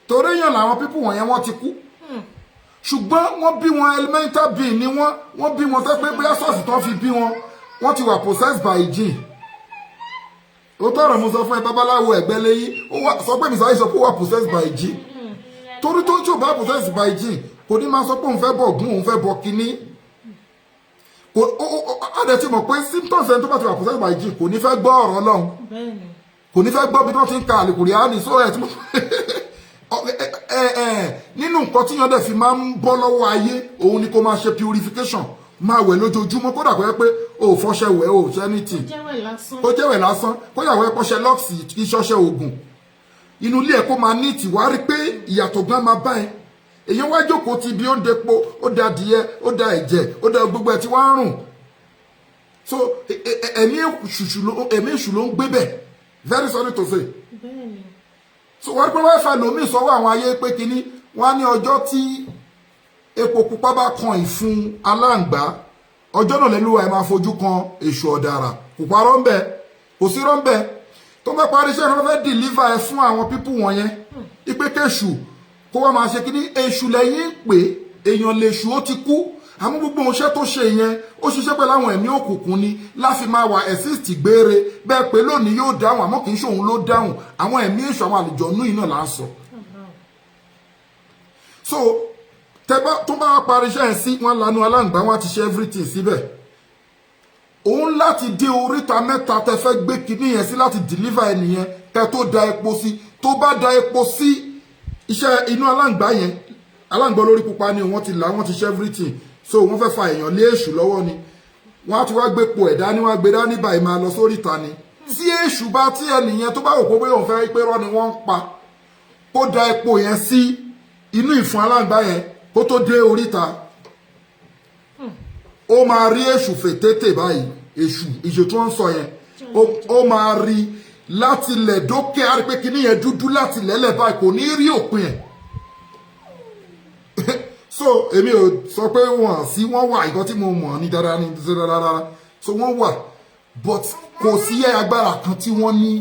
Speaker 1: torí èèyàn làwọn pípù wọ̀nyẹn wọ́n ti kú ṣùgbọ́n wọ́n bí wọn elemental being ni wọ́n bí wọn tẹ́ pé bóyá sọ́ọ̀sì tó fi bí wọn wọ́n ti wà possessed by jinn ó tọrọ mo sọ fún ẹ babaláwo ẹgbẹ́ lẹ́yìn sọ pé mi sáré sọ pé ó wà possessed by jinn torí tó tí ò bá possessed by jinn kò ní máa sọ pé òun fẹ́ bọ̀ gún òun fẹ́ bọ̀ kínní adẹ ti mọ̀ pé symptoms ẹni tó bá ti wà possessed by jinn kò ní fẹ́ gbọ́ ọ̀rọ̀ Ọlọ́run kò ní fẹ́ gbọ́ bí wọ́n ti ń ka àlìkùrì áàní sọ ẹ̀ tí mo nínú nǹkan tí yàn dẹ̀ fi máa ń bọ́ lọ́wọ́ ayé òun ni kó máa ṣe purification máa wẹ̀ lójoojúmọ́ kódà kó yẹ pé o ò fọṣẹ wẹ̀ o ò ṣe anything ó jẹ́wẹ̀ lásán kó yàwó ẹ pọ́ṣẹ lọ́ọ̀sì ìṣọṣẹ oògùn inú ilé ẹ̀ kó máa ní ìtìwá rí pé ìyàtọ̀ gan máa bá ẹ èyàn wá jókòó ti bí ó ń depo ó da adìyẹ ó da ẹ̀jẹ̀ ó da gbogbo ẹ̀ tí wọ́n á rùn so ẹ̀mí èṣù ló ń gbé bẹ̀ very sorry to say so wọ́n pẹ́ wáyé fa lómi sọ́wọ́ àwọn ayé pé kínní wọ́n á ní ọjọ́ tí epo pupa bá kan ìfun aláǹgbá ọjọ́ náà lẹ́lúwa ẹ̀ máa fojú kan èṣù ọ̀dàrà kò parọ́ ń bẹ kò sí rọ́ ń bẹ tó bá parí iṣẹ́ ìrànlọ́wọ́ fẹ́ deliver ẹ fún àwọn pípù wọ̀nyẹn ipe kéṣù kó wá máa ṣe kínní èṣù lẹ́yìn pé èèyàn lèṣù ó ti kú àmọ́ gbogbo iṣẹ́ tó ṣe yẹn ó ṣiṣẹ́ pẹ̀lú àwọn ẹ̀mí òkùnkùn ni láfi máa wà exist gbére bẹ́ẹ̀ pé lónìí yóò dáhùn àmọ́ kì í ṣe òun ló dáhùn àwọn ẹ̀mí èṣù àwọn àlùjọ̀nnú yìí náà là ń sọ. so tó bá wá parí iṣẹ́ yẹn sí wọn lanu aláǹgbá wọn ti ṣe everything síbẹ̀ òun láti dé oríta mẹ́ta tẹ fẹ́ gbé kinní yẹn sí láti deliver ẹnìyẹn kẹ tó da epo sí tó bá da epo sí iṣẹ́ inú aláǹgbá yẹn aláǹgbá olórí pupa ni wọ́n ti là wọ́n ti ṣe everything so wọ́n fẹ́ fa èèyàn lé èṣù lọ́wọ́ ni wọ́n á ti wá gbé po ẹ̀dá ni wọ́n á gbé dání báyìí máa lọ sórí ìta ni tí èṣù bá tí ẹnìyẹn tó bá wò pé bóyá òun fẹ́ pé rọ́ ni wọ́n ń pa kó da epo yẹn sí inú ìfun aláǹgbá yẹn kó tó dé oríta ó máa rí èṣù fètètè báyìí èṣù tó ń sọ yẹn ó máa rí láti lẹ̀ dókè á rí pé kíní yẹn dúdú láti lẹ́lẹ̀ báyìí kò ní rí òpin ẹ̀ so èmi ò sọ pé wọ́n wà nǹkan tí mo mọ̀ ní dáadáa ní dáadáa so wọ́n wà but kò sí agbára kan tí wọ́n ní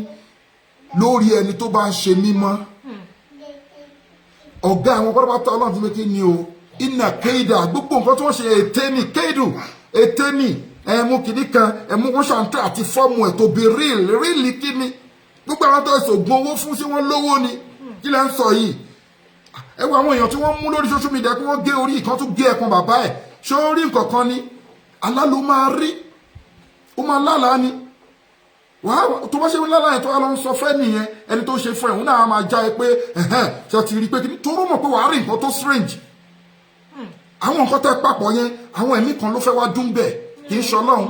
Speaker 1: lórí ẹni tó bá ń ṣe mímọ́ ọ̀gá àwọn pátápátá ọlọ́run tí méjì ni o iná kéèdà gbogbo nǹkan tí wọ́n ṣe ètè ní ẹ̀mú kìíní kan ẹ̀mú wọ́n ṣàǹtẹ̀ àti fọ́ọ̀mù ẹ̀ tó bí ríìlì kíní gbogbo àwọn tó ẹ̀sọ̀ ògùn owó fún sí wọn lówó ni kí lẹ́ ń sọ yìí ẹ wo àwọn èèyàn tí wọ́n mú lórí social media kí wọ́n gé orí ìkan tún gé ẹpọn bàbá ẹ̀ ṣé ó rí nǹkan kan ni àlá ló máa rí ó máa lálàá ni wàá tó bá ṣe lálàá yẹn tó wá lọ ń sọ fẹ́ nìyẹn ẹni tó ṣe fún ẹ̀ òun náà máa já ẹ pé ṣe ti rí pé kí ni tó rọ́ mọ̀ pé wàá rí nǹkan tó strange àwọn nǹkan tẹ́ papọ̀ yẹn àwọn ẹ̀mí kan ló fẹ́ wá dún bẹ́ẹ̀ kì í ṣọlọ́run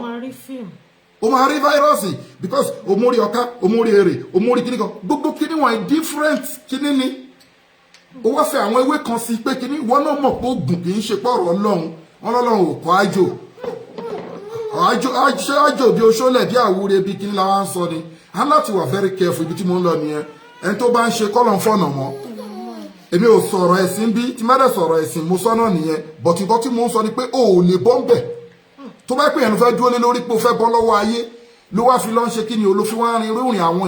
Speaker 1: o máa rí fáírọ́ọ̀sì because o mórí ọká o mórí èrè o mórí kíní kan gbogbo kíní wọn different kíní ni o wá fẹ́ àwọn ewé kan sí pé kíní wọn náà mọ̀ pé oògùn kì í ṣe pọ̀rọ̀ ọlọ́run wọn lọ́lọ́run ò kọ́ àjò bí oṣoolẹ̀ bí àwúre bí kíní làwọn ń sọ ni a láti wà very careful ibi tí mo ń lọ nìyẹn ẹni tó bá ń ṣe kọ́lọ̀ ń fọ̀nà wọn èmi ò sọ̀rọ̀ ẹ̀sìn bí tí má dẹ̀ sọ̀rọ̀ ẹ̀sìn mo sọ náà nìyẹn but nǹkan tí mo ń sọ ni pé o ò lè bọ́ ń bẹ̀ tó bá pè yẹn ló fẹ́ dúró lé lórí pé o fẹ́ bọ́ lọ́wọ́ ayé ló wá fi lọ ń ṣe kí ni olófin wá rin rírìn àwọn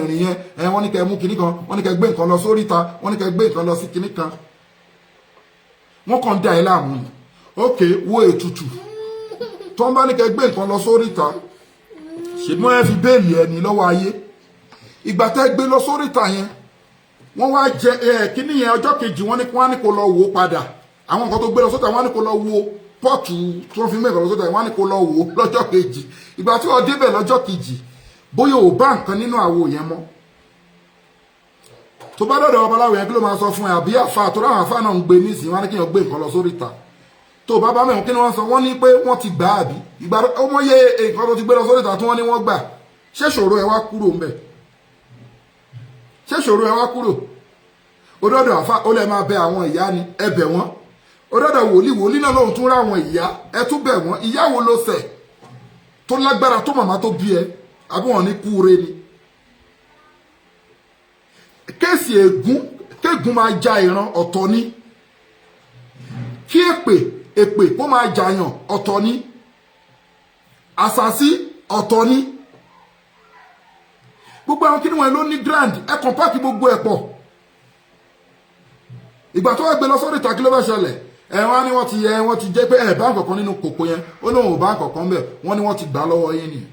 Speaker 1: ìrìn yẹn wọ́n ní kẹ́ mú kinní kan wọ́n ní kẹ́ gbé nǹkan lọ sórí ìta wọ́n ní kẹ́ gbé nǹkan lọ sí kinní kan wọ́n kàn dá ẹ láàmú ni ok wo ètùtù tó ń bá ní kẹ́ gbé nǹkan lọ sórí ìta ṣùgbọ́n ẹ fi béèlì ẹni lọ́wọ́ ayé ìgbà tẹ́ gbé lọ sórí ìta yẹn wọ́n wá jẹ kinní yẹn ọjọ́ kejì wọ́n ní kó lọ wò padà àwọn nǹkan tó gbé lọ sórí ìta wọ́n ní kó lọ wò pọ́ọ̀tù tí wọ́n fi mẹ́kọ̀ọ́ lọ sórí ìta wọ́n ní kó lọ wò lọ́jọ́ kejì ìgbà tí wọ́n débẹ̀ lọ́jọ́ kejì bóyá ò bá nǹkan nínú àwo yẹn mọ́ tó bá dọ̀dọ̀ babaláwo yẹn kí ló máa sọ fún ẹ àbí àfa tó ráwọn àfa náà ń gbé nísìnyí wọ́n ní kí wọ́n gbé nǹkan lọ sórí ìta tó bá bá mẹ́rin kí ni wọ́n sọ wọ́n ní pé wọ́n ti gbà á bí ìgbà ọmọ yẹ nǹkan tó ti gbé lọ sórí ìta tí wọ́n ní wọ́n gbà ṣé ṣòro ẹ wá kúrò ńbẹ̀ ṣé ṣòro ẹ wá kúrò ó dọ̀dọ̀ àfa ó lè máa bẹ àwọn ìyá ni ẹ bẹ̀ wọ́n ó dọ̀dọ̀ wòlíì náà lóhun tún rá àwọn ìyá ẹ tún bẹ̀ wọ́n ìyá wo ló ṣẹ̀ tó lágbára tó màmá tó bí ẹ àbí wọn ní kúure ni kéèsì kéègún máa ja ìran ọ̀tọ̀ ni kí èpè kó máa jàyàn ọ̀tọ̀ ni àṣàsí ọ̀tọ̀ ni gbogbo àwọn kí ni wọn ló ní grand ẹ kàn páàkì gbogbo ẹ̀ pọ̀ ìgbà tó wá gbé lọ sórí ìta kí ló bá ṣẹlẹ̀ wọ́n ní wọ́n ti jẹ́ pé bá nǹkan nínú kòkó yẹn ó lóun ò bá nǹkan bẹ̀ wọ́n ní wọ́n ti gbà lọ́wọ́ yín nìyẹn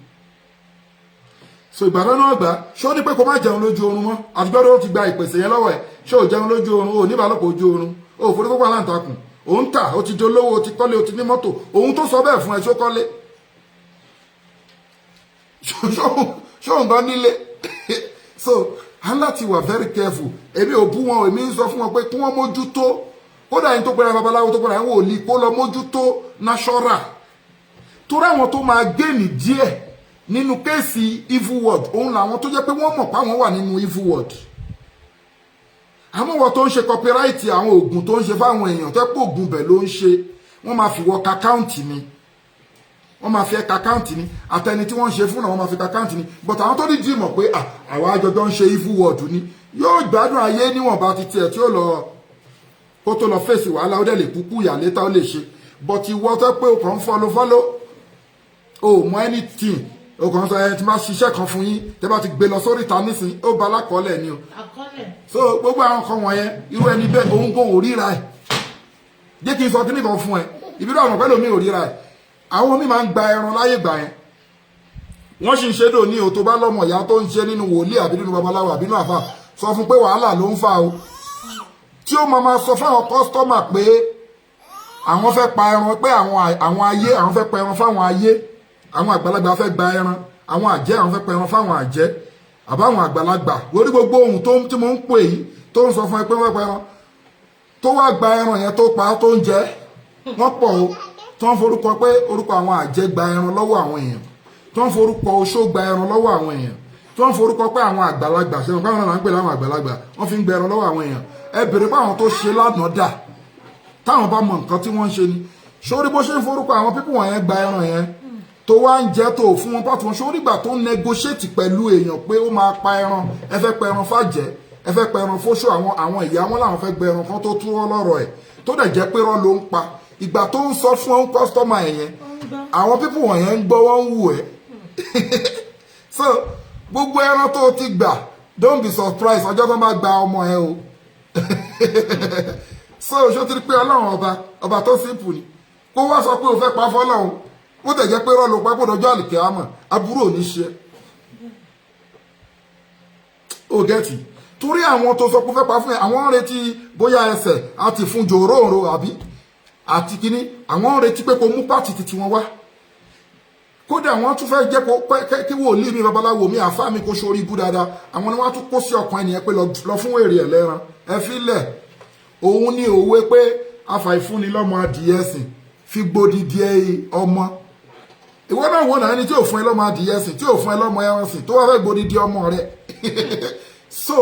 Speaker 1: so ìgbàdàn náà gbà ṣó ní pé kó má jẹun lójú oorun mọ́ àtìgbọ́dọ̀ ó ti gba ìpèsè yẹn lọ́wọ́ ẹ̀ ṣó ò jẹun lójú oorun ò ní ìbálòpọ̀ ojú oorun ò forí kópa Alantakun ò ń tà ó ti dolówó ó ti kọ́lé ó ti ní mọ́tò òun tó sọ bẹ́ẹ̀ fún ẹ ṣó kọ́lé ṣó nǹkan nílé so a láti wà very careful èmi ò bú wọn èmi ń sọ fún wọn pé kí wọ́n mójútó kódà yín tó pẹ́ra babaláwo tó pẹ́ra wòlíì kó lọ mójútó náṣọ́rà torí àwọn tó máa géènì díẹ̀ nínú kéèsì evil word òun làwọn tó jẹ́ pé wọ́n mọ̀ pé àwọn wà nínú evil word àmọ́ wọ́n tó ń ṣe copyright àwọn oògùn tó ń ṣe fáwọn èèyàn tó pé oògùn bẹ̀ ló ń ṣe wọ́n máa fi wọ kàkáùntì ni wọ́n máa fi ẹ̀ka káùntì ni àtẹni tí wọ́n ń ṣe fún náà wọ́n máa fi kàkáùntì ni but àwọn tó dídì mọ̀ pé àwọn àjọjọ́ ń ṣe evil word ni yóò gbádùn ayé níwọ̀nba ti tiẹ̀ tí ó lọ kó tó lọ fèsì wàhálà ó dẹ̀ lè kúkú ìyà létà ó lè ṣe but ìwọ tó pé o kàn ń follow o mọ anything o kàn ń sọ ẹ ti máa ṣiṣẹ́ kan fún yín tẹ́ bá ti gbé lọ sórí ìta nísìn ó ba lákọọ́lẹ̀ ni o so gbogbo àwọn kan wọ̀nyẹn irú ẹni bẹ́ẹ̀ òun kò ò ríra ẹ̀ jẹ́ kí n sọ kíní kan fún ẹ ìbílẹ̀ ọ̀nà pẹ́lú mi ò ríra ẹ̀ àwọn mi máa ń gba ẹran láyé gbà yẹn wọ́n sì ń ṣe dò ní o tó bá lọ́mọ ìyá tó ń ṣe nínú wòlíì àbí nínú babaláwo àbí nínú àfà sọ fún pé wàhálà ló ń fà o tí ó máa sọ fáwọn kọ́sítọ́mà pé àwọn fẹ́ pa ẹran pé àwọn ayé àwọn fẹ́ pa ẹran fáwọn ayé àwọn àgbàlagbà fẹ́ gba ẹran àwọn àjẹ́ àwọn fẹ́ pa ẹran fáwọn àjẹ́ àbáwọn àgbàlagbà lórí gbogbo ohun tí mo ń pè yìí tó ń sọ fún ẹ pé wọ́n pa ẹran tó wá gba ẹran yẹn tó pa tó ń jẹ wọ́n pọ̀ o tó ń forúkọ pé orúkọ àwọn àjẹ́ gba ẹran lọ́wọ́ àwọn èèyàn tó ń forúkọ oṣó gba ẹran lọ́wọ́ àwọn èèyàn tó ń forúkọ pé àwọn àgbàlagbà ṣe wọn káwọn náà ń pè láwọn àgbàlagbà wọ́n fi ń gba ẹran lọ́wọ́ àwọn èèyàn ẹ bèrè pé àwọn tó ṣe lánàá dà táwọn bá mọ nǹkan tí wọ́n ń ṣe ni sórí bó ṣe ń forúkọ àwọn pípọ̀ wọ̀nyẹn gba ẹran yẹn tó wá ń jẹ́ tó fún wọn pàtó sórí ìgbà tó ń negotiate pẹ̀lú èèyàn pé ó máa pa ẹran ẹ fẹ́ pa ẹran fàjẹ́ ẹ fẹ́ pa ẹran fóṣó àwọn ìyá wọn làwọn fẹ́ gba ẹran kan tó tú wọn lọ́rọ̀ ẹ̀ tó dẹ̀ jẹ́ pé rán ló ń pa ìgbà tó ń sọ fún ọ́n kọ́sítọ́mà yẹn àwọn pípọ̀ wọ̀nyẹn ń gbọ́ wọ́n ń wù ẹ́ so gbogbo ẹran tó ti gbà don't be surprised ọjọ́ tó bá gba ọmọ ẹ o so ṣó ti rí pé ọlọ́run ọba tó simple ni kó wá sọ pé o fẹ́ pa fọ́lọ́run ó tẹ̀ jẹ́ pé rán ló pa gbọ́dọ̀jọ́ àlìkẹ́ àmọ́ aburú ò ní ṣe ó gẹ́tì torí àwọn tó sọ pé fẹ́ pa fún ẹ àwọn ń retí bóyá ẹsẹ̀ àti fún jòróòrò àbí àti kíní àwọn ń retí pé kó mú pàtì títí wọn wá kódà wọ́n tún fẹ́ jẹ́ kí wòlíì mi babaláwo mi àfáà mi kó sórí ibú dáadáa àwọn ni wọ́n tún kó sí ọkàn ẹnìyẹn pé lọ fún èrè ẹlẹ́ran ẹ filẹ̀ òun ní òwe pé afàìfúnni lọ́mọ adìyẹ sìn fi gbódìdí ọmọ ìwọ náà wọ́n náà ẹni tí ò fún ẹ lọ́mọ adìyẹ sìn tí ò fún ẹ lọ́mọ ẹran sìn tó wá fẹ́ gbódìdí ọmọ rẹ̀ so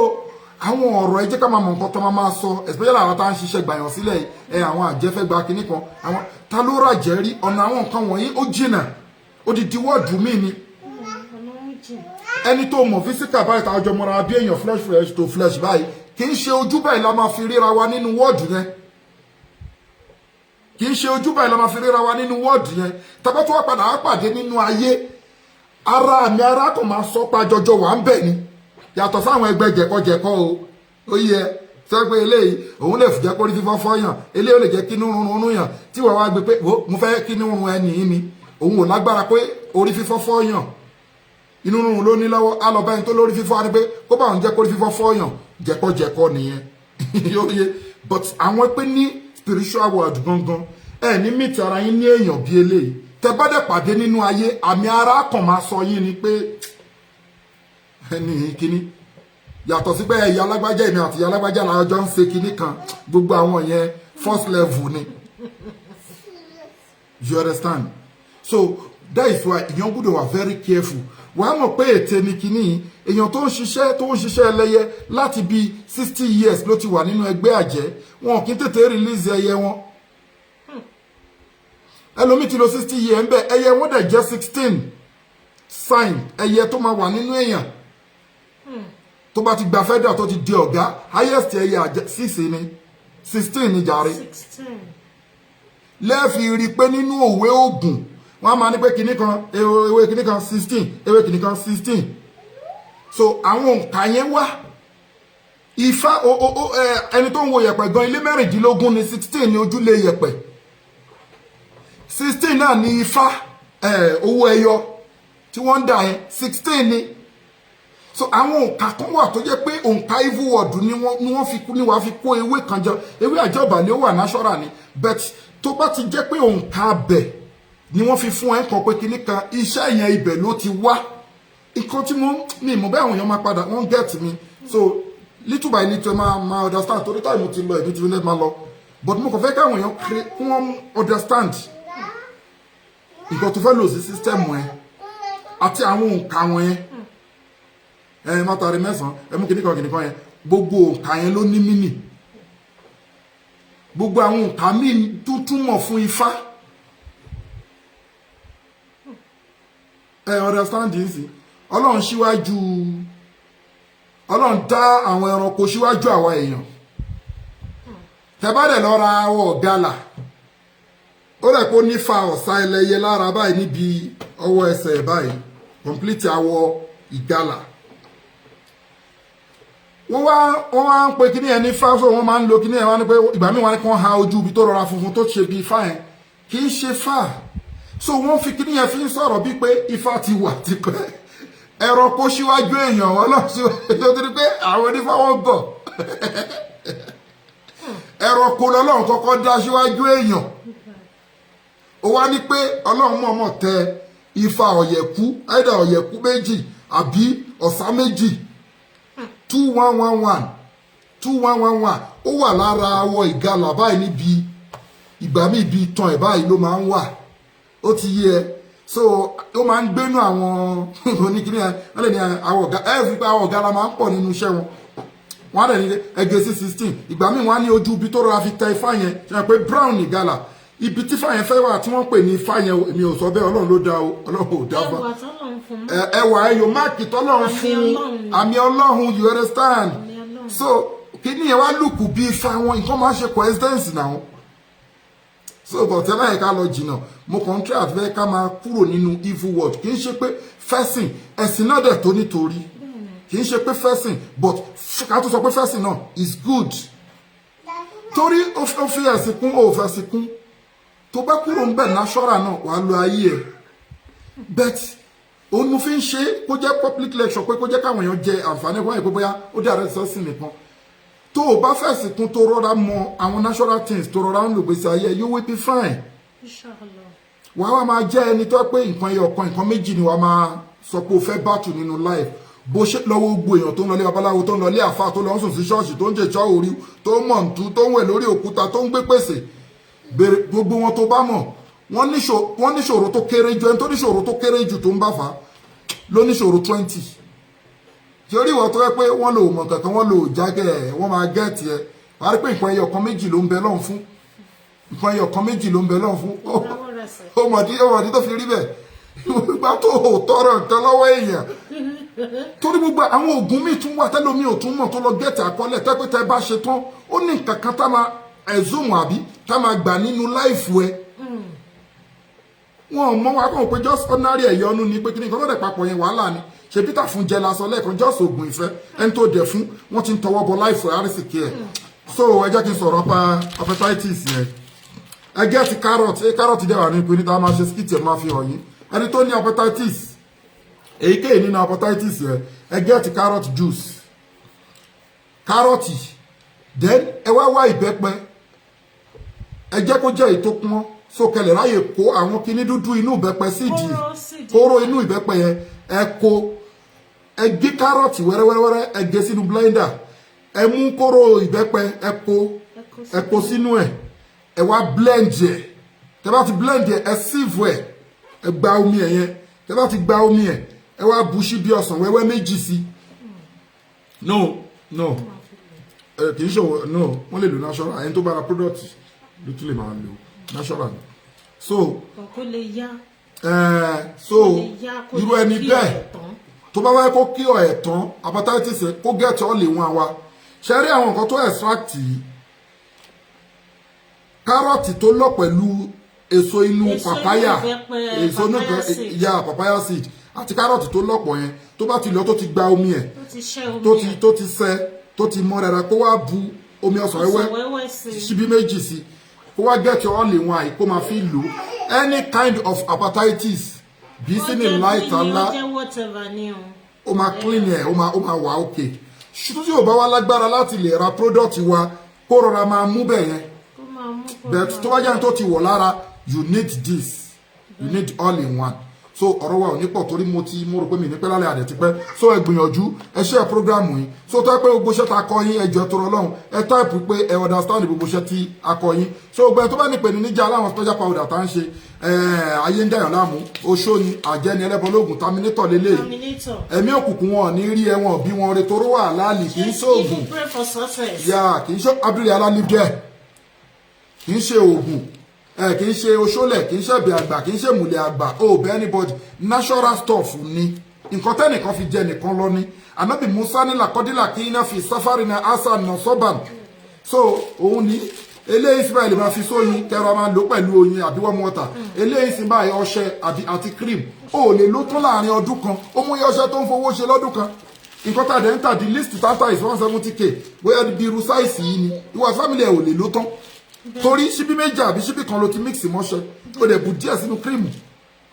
Speaker 1: àwọn ọ̀rọ̀ ẹ jẹ́ ká máa mọ̀ nǹkan tó máa sọ especially àwọn tá à ń ṣiṣẹ́ gbàyàn sílẹ̀ ẹ àwọn àjẹfẹ́gba kinní kan àwọn ta ló rà jẹ́rí ọ̀nà àwọn nǹkan wọ̀nyí ó jìnà odidi wọ́ọ̀dù mí ni ẹni tó mọ̀ físíkà báyìí tàwọn ọjọ́ mọ́ra bí èèyàn flesh to flesh báyìí kì í ṣe ojú báyìí la máa fi ríra wa nínú wọ́ọ̀dù yẹn kì í ṣe ojú báyìí la máa fi ríra wa nínú wọ́ọ̀dù yẹn tàbá tó wá padà á pàdé nínú ayé ara mi ara kan máa sọ pa jọjọ wà ń bẹ̀ ni yàtọ̀ sáwọn ẹgbẹ́ jẹ̀kọ́jẹ̀kọ́ o ó yẹ sọ pé eléyìí òun lè jẹ́ kórí fífọ́ fọ́yàn eléyìí ó lè jẹ́ kínú rúnrún yàn tí wọ́n wá gbé pé mo fẹ́ kínú rún ẹni yìí ni òun ò lágbára pé orí fífọ́ fọ́yàn inú rúnrún ló ní lọ́wọ́ á lọ bá ẹni tó lórí fífọ́ á ní pé kó bá òun jẹ́ kórí fífọ́ fọ́yàn jẹ̀kọ́jẹ̀kọ́ nìyẹn yóò yẹ but àwọn pé ní spiritual world gangan ẹ ní mìtì ara yín ní èèyàn bí eléyìí tẹ bá dẹ̀ pàdé nínú ayé àmì ara kan máa sọ yín ni pé ẹni kíní yàtọ̀ sí pé ẹ̀yà alágbájá èmi àti ìyá alágbájá làwọn jọ ń ṣe kíní kan gbogbo àwọn yẹn first level ni you understand so that is why èèyàn gbọ́dọ̀ wà very careful wàá mọ̀ pé ète ni kíní èèyàn tó ń ṣiṣẹ́ ẹlẹ́yẹ láti bí 60 years ló ti wà nínú ẹgbẹ́ àjẹ́ wọn kì í tètè release ẹyẹ wọn ẹlòmíì ti lò 60 years ń bẹ ẹyẹ wọn dẹ̀ jẹ́ 16 sign ẹyẹ tó máa wà nínú èèyàn tó bá ti gba federal tó ti di ọ̀gá highest ẹyẹ àjẹ́ 6 ni 16 ni jàre lẹ́ẹ̀fì rí i pé nínú òwe Ògùn wọ́n á máa ní pé kinní kan ewé kinní kan 16 ewé kinní kan 16 so àwọn òǹkà yẹn wá Ifá ẹni tó ń wo yẹ̀pẹ̀ gan ilé mẹ́rìndínlógún ni 16 ní ojúlé yẹ̀pẹ̀ 16 náà ní Ifá owó ẹyọ tí wọ́n ń dà yẹn 16 ni so àwọn òǹkà kan wà tó jẹ́ pé òǹkà evil word ni wọ́n fi kú ní wàá fi kó ewé kan jọ ewé àjọbàlẹ̀ ó wà natural ni but tó bá ti jẹ́ pé òǹkà bẹ̀ ni wọ́n fi fún ẹ̀ kan pé kinní kan iṣẹ́ yẹn ibẹ̀ ló ti wá nǹkan tí mi mọ̀ bẹ́ẹ̀ àwọn èèyàn máa padà wọ́n get mi so little by little máa understand torí táìmù ti lọ ẹ̀mí ti lẹ́ máa lọ but mo kàn fẹ́ káwọn èèyàn kí wọ́n understand nǹkan tó fẹ́ lò sí system ẹ̀ àti àwọn òǹkà wọn yẹn mátàrí mẹ́sàn-án ẹmú kìnnìkan yẹn gbogbo òǹkà yẹn ló ní mínì gbogbo àwọn òǹkà míì tó túmọ̀ fún Ifá understand yìí sí Ọlọ́run dá àwọn ẹranko síwájú àwa èèyàn tẹ́bàdẹ̀ lọ ra awọ ọ̀gálà ó rẹ̀ pé ó nífa ọ̀sá ẹlẹ́yẹ lára báyìí níbi ọwọ́ ẹsẹ̀ báyìí complete awọ ìgalà wọ́n wá ń pe kíní ẹni Ifá so wọ́n máa ń lo kíní ẹ̀ wá ní pé ìgbà míì wọ́n ní kàn ha ojú ibi tó rọra funfun tó ṣe bí Ifá yẹn kì í ṣe Ifá so wọ́n fi kíní yẹn fi ń sọ̀rọ̀ bíi pé Ifá ti wà tipẹ́ ẹranko síwájú èèyàn wọn lọ́sọ̀ tó ti rí pé àwọn onífá wọn gọ̀ ẹranko lọ́lọ́run kọ́kọ́ dá síwájú èèyàn ó wá ní pé Ọlọ́run mọ̀ọ́mọ̀ tẹ Ifá ọ̀yẹ̀kú ẹ̀dà ọ̀yẹ̀kú méjì àbí ọ̀sá méjì 2111 2111 ó wà lára awọ ìgalà báyìí níbi ìgbà míì ibi itan ẹ̀ báyìí ló máa ń wà ó ti yé ẹ so ó máa ń gbénú àwọn oníkíní ẹ wọ́n lè ní àwọn ọ̀gá ẹ̀fí pé àwọn ọ̀gá la máa ń pọ̀ nínú iṣẹ́ wọn wọ́n á dẹ̀ ní ẹgbẹ́ sí 16 ìgbà míì wọ́n á ní ojú ibi tó rọra fi tẹ Ifá yẹn ṣe pé brown ìgalà ibi tí Ifá yẹn fẹ́ wà tí wọ́n pè ní Ifá yẹn èmi ò sọ bẹ́ẹ̀ Ọlọ́run ló dá o Ọlọ́run ò dá bá ẹwà ẹyọ máàkì tọ́lọ́run fún àmì Ọlọ́run you understand so kíní yẹn wá lùkù bí Ifá wọn nǹkan máa ń ṣe coincidence náà so but ẹ láyé ká lọ jìnnà mo contract fẹ́ ká máa kúrò nínú evil world kì í ṣe pé fẹ́sìn ẹ̀sìn náà dẹ̀ tó nítorí kì í ṣe pé fẹ́sìn but ká tó sọ pé fẹ́sìn náà is good torí ó fi ẹ̀sìn kún ó fẹ́sìn kún tó bá kúrò ń bẹ̀ natural náà wàá lo ayé ẹ̀ but òun mo fi ń ṣe kó jẹ́ public lecture pé kó jẹ́ káwọn èèyàn jẹ àǹfààní ẹ̀kọ́ yẹn pé bóyá ó dé ààrẹ sọ́ọ̀sì nìkan tó o bá fẹ́ sìnkún tó rọra mọ àwọn natural things tó rọra ń lò gbèsè ayé you will be fine. wàá wá máa jẹ́ ẹni tó pé nǹkan ẹyọ kan nǹkan méjì ni wàá máa sọ pé o fẹ́ battle nínú life bó ṣe lọ́wọ́ gbogbo èèyàn tó ń lọlé babaláwo tó ń lọlé àfáà tó lọ ń sùn sí ṣọ́ọ̀ṣì tó ń jẹ̀ṣọ́ orí tó ń mọ̀ǹtú tó ń wẹ̀ lórí òkúta tó ń gbé pèsè bèrè gbogbo wọn tó bá mọ̀ wọ́n níṣòro tó kéré ju ẹni tó níṣòro tó kéré ju tó ń bá fà á ló níṣòro 20 torí ìwọ tó yẹ pé wọ́n lò mọ̀ kankan wọ́n lò jágẹ̀ wọ́n máa gẹ́ẹ̀tì ẹ wàá rí pé nǹkan ẹyọ kan méjì ló ń bẹ lọ́hùn fún nǹkan ẹyọ kan méjì ló ń bẹ lọ́hùn fún ó mọ̀dí tó fi rí bẹ́ẹ̀ gbogbo tó tọrọ nǹkan lọ́wọ́ èèyàn torí gbogbo àwọn oògùn míì tún wà tẹ́lómi ò tún mọ̀ tó lọ gẹ́ẹ̀tì àkọọ́lẹ̀ tẹ́pẹ́tẹ́ bá ṣe tán ó ní nǹkan kan tá máa ẹ̀zùmù àbí tá máa gbà nínú láìfù ẹ wọn ò mọ wa kàn pé just ordinary ẹ̀yọ́nú ni pé kí ni nǹkan lọ́dẹ̀ papọ̀ yẹn wàhálà ni ṣe peter fún jẹ lásán lẹ́ẹ̀kan just oògùn ìfẹ́ ẹni tó dẹ̀ fún wọ́n ti ń tọwọ́ bọ láìfù àrísìkí ẹ̀ so ẹ jẹ́ kí n sọ̀rọ̀ pa hepatitis yẹn ẹ gẹ́ ti carrot dẹ̀ wà ní pé níta máa ṣe skit ẹ̀ máa fi hàn yín ẹni tó ní hepatitis èyíkéyìí nínú hepatitis yẹn ẹ gẹ́ ti carrot juice carrot then ẹ wá ìbẹ́pẹ ẹ jẹ́ kó jẹ́ ètò pọ́n so kẹlẹ̀ ráyè kó àwọn kinní dúdú inú ìbẹ́pẹ sídìí kóró inú ìbẹ́pẹ yẹn ẹ kó ẹ gé kárọ̀tì wẹ́rẹ́wẹ́rẹ́ ẹ gé sínú blender ẹ mú kóró ìbẹ́pẹ ẹ kó sínú ẹ ẹ wá blend ẹ tẹ́ bá ti blend ẹ sieve ẹ gba omi ẹ yẹn tẹ́ bá ti gba omi ẹ wá bù síbí ọsàn wẹ́wẹ́ méjì sí no kì í ṣe no wọ́n lè lo natural ẹni tó bá ra product ló tún lè máa lò natural so irú ẹni bẹ́ẹ̀ tó bá wáyé kó kí ọ̀ ẹ̀ tán hepatitis kó gẹ̀ẹ́tì ọ̀ lè wọn wa ṣe rí àwọn nǹkan tó extract yìí kárọ̀tì tó lọ pẹ̀lú èso inú papaya èso inú papaya seed àti kárọ̀tì tó lọ́pọ̀ yẹn tó bá ti lọ tó ti gba omi ẹ̀ tó ti sẹ́ tó ti mọ́ dáadáa kó wá bu omi ọsàn wẹ́wẹ́ síbí méjì sí kó wá gẹ̀ẹ́tì ọ̀ lè wọn àyè kó máa fi lò any kind of hepatitis bí sínú láìta ńlá ó máa clean ẹ̀ ó máa wà okay ṣùgbọ́n tí ò bá wá lágbára láti lè ra product wa kó rọra máa mú bẹ̀ yẹn but tó bá jẹ́ tó ti wọ̀ lára you need this you need all in one so ọ̀rọ̀ wa ò ní pọ̀ torí mo rò pé mi ní pẹ́ lálẹ́ àdẹ̀ ti pẹ́ so ẹ gbìyànjú ẹ share program yìí so tó yẹ pé gbogbo iṣẹ́ tá a kọ yín ẹ jọ̀ọ́ torí Ọlọ́run ẹ type pé ẹ understand gbogbo iṣẹ́ tí a kọ yín so gbẹ tó bá ní pè ní níjà láwọn special powder tá ń ṣe ayé ń dàyàn láàmú oṣó ni àjẹni ẹlẹ́bọlógún terminator lélẹ̀ ẹ̀mí òkùnkùn wọn ní rí ẹwọn bí wọn re toró wà láàlì kì í ṣoògùn kì í ṣe abdul alalibẹ kì í ṣe oògùn kì í ṣe oṣólẹ̀ kì í ṣe ẹ̀bì àgbà kì í ṣe ìmùlẹ̀ àgbà bẹ anybody natural stuff ni nǹkan tẹ́nìkan fi jẹ nìkan lọ ní anabi musa ní làkọ́dílà kí iná fi sáfárì náà asa nà sọ́bàn so òun ni eléyìí Israẹli máa fi sóyin kẹrọ máa lò pẹ̀lú oyin àbí warm water eléyìí sì báyìí ọṣẹ àti cream ó lè lò tán láàrin ọdún kan ó mú iye ọṣẹ tó ń fowó ṣe lọ́dún kan nǹkan tàdé ń tàdí list tata is 170k bóyá bí irú sáìsì yìí ni ìwà family ẹ̀ ò lè lò tán torí ṣíbí méjì àbí ṣíbí kan ló ti mix mọ́ṣẹ́ ó dẹ̀ bù díẹ̀ sínú cream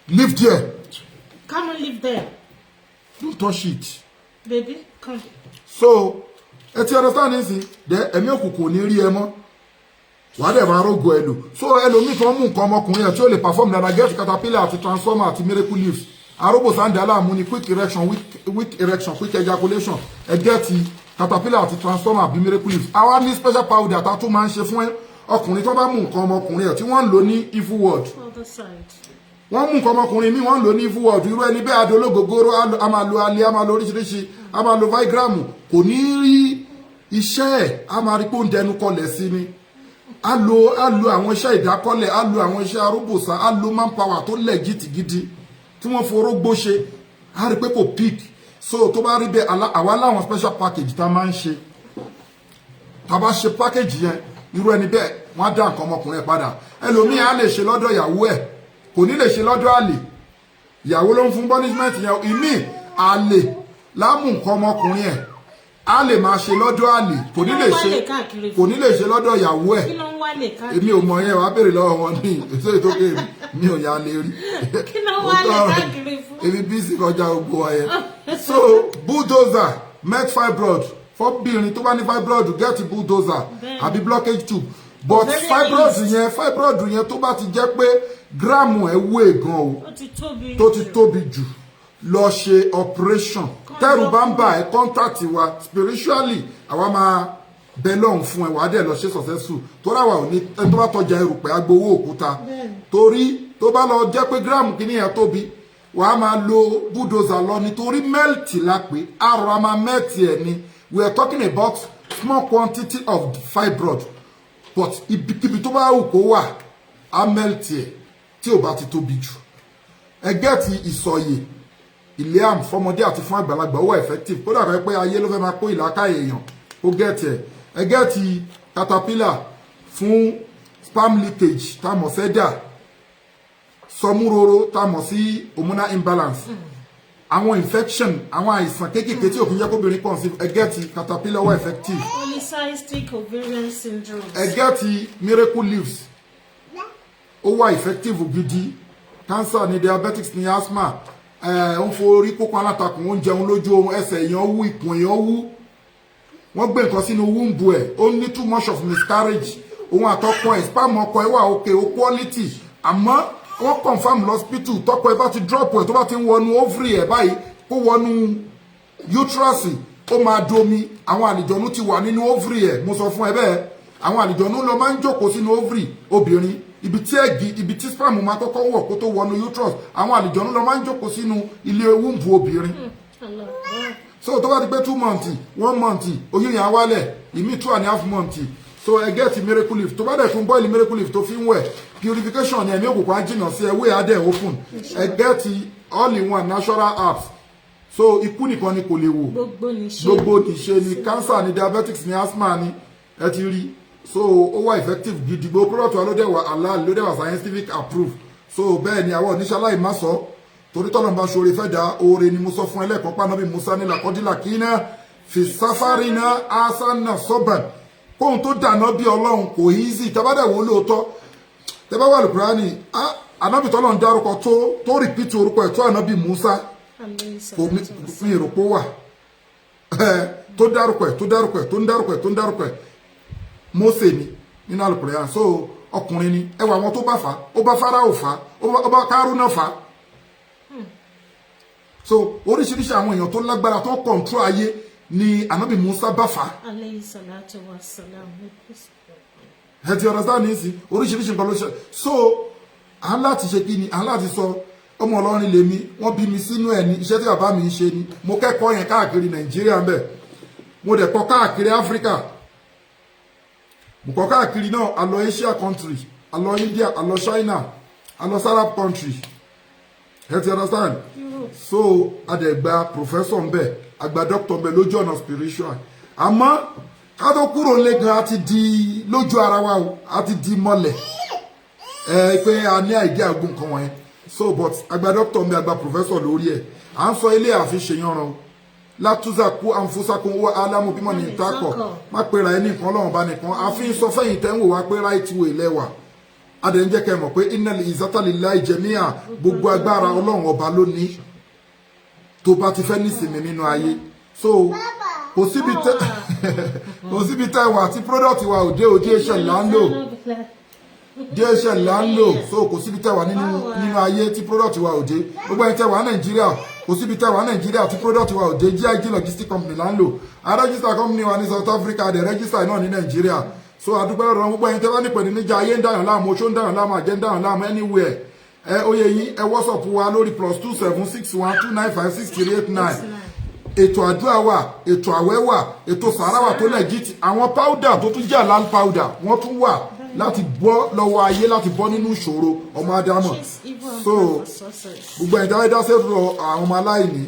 Speaker 1: leave there.
Speaker 2: Come on, leave there.
Speaker 1: Don't touch it.
Speaker 2: Baby, come.
Speaker 1: So ẹ ti understand nísìn dẹ ẹ̀mí òkùnkùn ní rí ẹ mọ́ wàá dẹ̀ máa rógo ẹ lò so ẹlòmíì kan mú nǹkan ọmọkùnrin ẹ̀ tí ó lè perform dáadáa get caterpillar àti transformer àti miracle leaves arógbò sáńdà aláàmú ni quick erection weak erection quick ejaculation ẹ get caterpillar àti transformer àbí miracle leaves àwa ní special powder tá a tún máa ń ṣe fún ọkùnrin tó bá mú nǹkan ọmọkùnrin ẹ̀ tí wọ́n ń lò ní evil word wọ́n mú nǹkan ọmọkùnrin mi wọ́n ń lò ní evil word irú ẹni bẹ́ẹ̀ adológogoro a máa lo alẹ́ a máa lo oríṣiríṣi a máa lo vigram kò ní rí iṣẹ́ ẹ̀ a máa rí pé ó ń dẹnu kọlẹ̀ sí ni a lo àwọn iṣẹ́ ìdákọ́lẹ̀ a lo àwọn iṣẹ́ arúgbòsá a lo manpower tó lẹ̀ gidigidi tí wọ́n forógbó ṣe a rí pé kò pick so tó bá rí bẹ́ẹ̀ àwa láwọn special package tá a máa ń ṣe tá a bá ṣe package yẹn irú ẹni bẹ́ẹ̀ wọ́n á dá nǹkan ọmọkùnrin ẹ̀ padà ẹlòmíì á lè ṣe lọ́dọ̀ ìyàwó ẹ̀ kò ní lè ṣe lọ́dọ̀ àlè ìyàwó ló ń fún punishment yẹn ìmí àlè láàmú nǹkan ọmọkùnrin ẹ̀ á lè máa ṣe lọ́dọ̀ àlè kò ní lè ṣe lọ́dọ̀ ìyàwó ẹ̀
Speaker 2: wá lè káàkiri.
Speaker 1: èmi ò mọ yẹn wàá béèrè lọ́wọ́ wọn ní èso ìtókè mi ò yá lè rí.
Speaker 2: kí ló wá lè káàkiri fún.
Speaker 1: èmi bí sí kọjá gbogbo wa yẹn. so bulldozer met fibroid fọ́bìnrin tó bá ní fibroid get bulldozer àbí blockage tube but fibroid yẹn tó bá ti jẹ́ pé gíráàmù ẹ̀ wé gan o tó ti tóbi jù lọ ṣe operation tẹ́rù bá ń bà ẹ́ contact wa spiritually àwa máa bẹ lọ́hùn fún ẹ wàá dẹ̀ lọ ṣe successful tó ráwà ò ní ẹni tó bá tọjà erùpẹ̀ agbowó òkúta torí tó bá lọ jẹ́ pé gíráàmù kìíní yẹn tóbi wàá máa lo bulldozer lọ nítorí mẹ́ẹ̀tì la pé àrò a máa mẹ́ẹ̀tì ẹ̀ ni we are talking about small quantity of fibroid but ibikíbi tó bá wù kó wà á mẹ́ẹ̀tì ẹ̀ tí ò bá ti tóbi jù ẹgẹ́ ti ìsọ̀yè ìléàm fọmọdé àti fún àgbàlagbà ó wà effective kó dàbẹ́ pé ayé ló fẹ́ máa kó ìlàkà èèyàn ó gẹ̀ẹ́tì ẹ̀ ẹgẹ́ ti caterpillar fún sperm leakage tá a mọ̀ sẹ́dà sọmúroro tá a mọ̀ sí hormonal imbalance àwọn infection àwọn àìsàn kéékèèké tí òkú jẹ́ kóbìnrin conceive ẹgẹ́ ti caterpillar wà effective
Speaker 2: polycystic ovarian syndrome
Speaker 1: ẹgẹ́ ti miracle leaves ó wà effective gidi cancer ni diabetics ni asthma ń forí kókó alátakùn ó ń jẹun lójú ohun ẹsẹ̀ èèyàn wú ikùn èèyàn wú wọ́n gbé nǹkan sínú wúńbù ẹ̀ ó ní too much of miscarriage òun àtọkọ ẹ̀ spam ọkọ ẹ̀ wà òkè ó quality àmọ́ wọ́n confam lọ́spítù tọkọ ẹ̀ bá ti drop ẹ̀ tó bá ti ń wọnú ovary ẹ̀ báyìí kó wọnú uterus ó máa domi àwọn àlìjọ̀nú ti wà nínú ovary ẹ̀ mo sọ fún ẹ bẹ́ẹ̀ àwọn àlìjọ̀nú lọ máa ń jókòó sínú ovary obìnrin ibi tí sperm máa kọ́kọ́ wọ̀ kó tó wọnú uterus àwọn àlìjọ̀nú lọ máa ń jókòó sínú ilé wúńbù obìnrin so tó bá ti pé 2 months 1 month oyún yẹn á wálẹ̀ ìmí 2.5 months so ẹ get miracle leaf tó bá dẹ̀ fún bọ́ọ̀lì miracle leaf tó fi ń wẹ̀ purification ni ẹ̀mí òkùnkùn á jìnnà sí ẹwé adẹ̀ open ẹ get all in one natural herbs so ikú nìkan ni kò lè wò gbogbo nìṣe ni cancer ni diabetics ni asthma ni ẹ ti rí so ó wà effective gidi gbogbo product wa ló dẹ̀ wà halal ló dẹ̀ wà scientific approved so bẹ́ẹ̀ ni àwọn oníṣẹ́ aláìmásọ́ torí tọ́lọ̀ bá ṣoore fẹ́ da oore ni mo sọ fún ẹlẹ́ẹ̀kan pa Nábì Musa ní làkọ́dílà kí náà fi sáfárì náà asánà sọ́bàn kóhun tó dànà bí ọlọ́run kò easy tẹ́bádẹ̀ wo lóòótọ́ tẹ́bá wà lùkúránì ànábì tọ́lọ̀ ń dárúkọ tó rìpítì orúkọ ẹ̀ tó ànábì Musa kò mi ìròpó wà tó dárúkọ ẹ̀ tó dárúkọ ẹ̀ tó ń dárúkọ ẹ̀ tó ń dárúkọ ẹ̀ Mósè ni nínú àlùkùránì so ọkùnrin ni ẹwà àwọn tó bá fà ó bá Fáráò fà ó bá Kárúnà fà so oríṣiríṣi àwọn èèyàn tó lágbára tó kọ̀ǹtró ayé ni ànábì Musa bá fà.
Speaker 2: alayhi salatu wa salam.
Speaker 1: ẹ ti ọ̀rọ̀ sáà ní í sí oríṣiríṣi nǹkan ló ṣe so à ń láti ṣe kí ni à ń láti sọ ọmọ Ọlọ́rin lèmi wọ́n bí mi sínú ẹ̀ ní iṣẹ́ tí bàbá mi ń ṣe ni mo kẹ́kọ̀ọ́ yẹn káàkiri Nàìjíríà ń bẹ̀ mo dẹ̀ kọ́ káàkiri Áfíríkà mo kọ́ káàkiri náà a lọ Asia country a lọ India a lọ China a lọ Arab country ẹ ti understand so adẹ̀gba professor ń bẹ̀ àgbà doctor ń bẹ̀ lójú ọ̀nà spiritual àmọ́ ká tó kúrò lé gan a ti di lójú ara wa o a ti di mọ́lẹ̀ pé a ní àìdí àgbo nǹkan wọ̀nyẹn so but àgbà doctor ń bẹ̀ àgbà professor lórí ẹ̀ à ń sọ ilé àfi ṣèyànràn látúzà kú àǹfọ̀sàkùn owó alámú bímọ ní ìtakọ̀ má pera ẹni nǹkan ọlọ́run bá nìkan àfi sọ fẹ́yìn tẹ́ ń wò wá pé right way lẹ́wà adẹ̀ ń jẹ́ kẹ́ mọ̀ pé innal izzata lillahi jami'a gbogbo agbára ọlọ́run ọba ló ní tó bá ti fẹ́ nísìnyí nínú ayé so kò síbi tẹ́ wà tí product wa òde DHL là ń lò DHL là ń lò so kò síbi tẹ́ wà nínú ayé tí product wa òde gbogbo ẹni tẹ́ wà Nàìjíríà kò síbi tẹ́ wà Nàìjíríà tí product wa òde GIG logistic company là ń lò a register company wa ní South Africa de register náà ní Nàìjíríà so àdúgbò ọ̀rọ̀ gbogbo ẹni tẹ́ wà nípò níjà ayé ń dáyàn láàmú oṣó ń dáyàn láàmú àjẹ́ ń dáyàn láàmú anywhere oyè yín WhatsApp wa lórí +27612956389 ètò àdúrà wà ètò àwẹ̀ wà ètò sàárà wà tó legit àwọn powder tó tún jẹ́ halal powder wọ́n tún wà láti bọ́ lọ́wọ́ ayé láti bọ́ nínú ìṣòro ọmọ Ádámọ̀ so gbogbo ẹ̀dá ẹ̀dá sẹ́rọ̀ àwọn ọmọ aláìní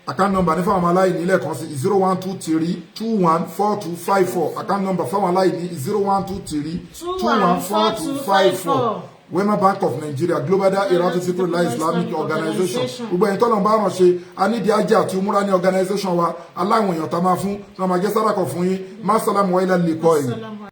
Speaker 1: account number ní fáwọn ọmọ aláìní lẹ́ẹ̀kan sí 0123214254 account number fáwọn aláìní 0123214254 Wema Bank of Nigeria Global Dahiratu Dhikrlahi Islamic Organization gbogbo ẹ̀yin tọ́lọ̀ ń bá ràn ṣe anídìí ajé àti umura ní organization wa aláwọn èèyàn tá máa fún tí wọ́n máa jẹ́ sárakọ̀ fún yín má sálámù wa ilẹ̀ lè kọ́ ẹ̀yìn.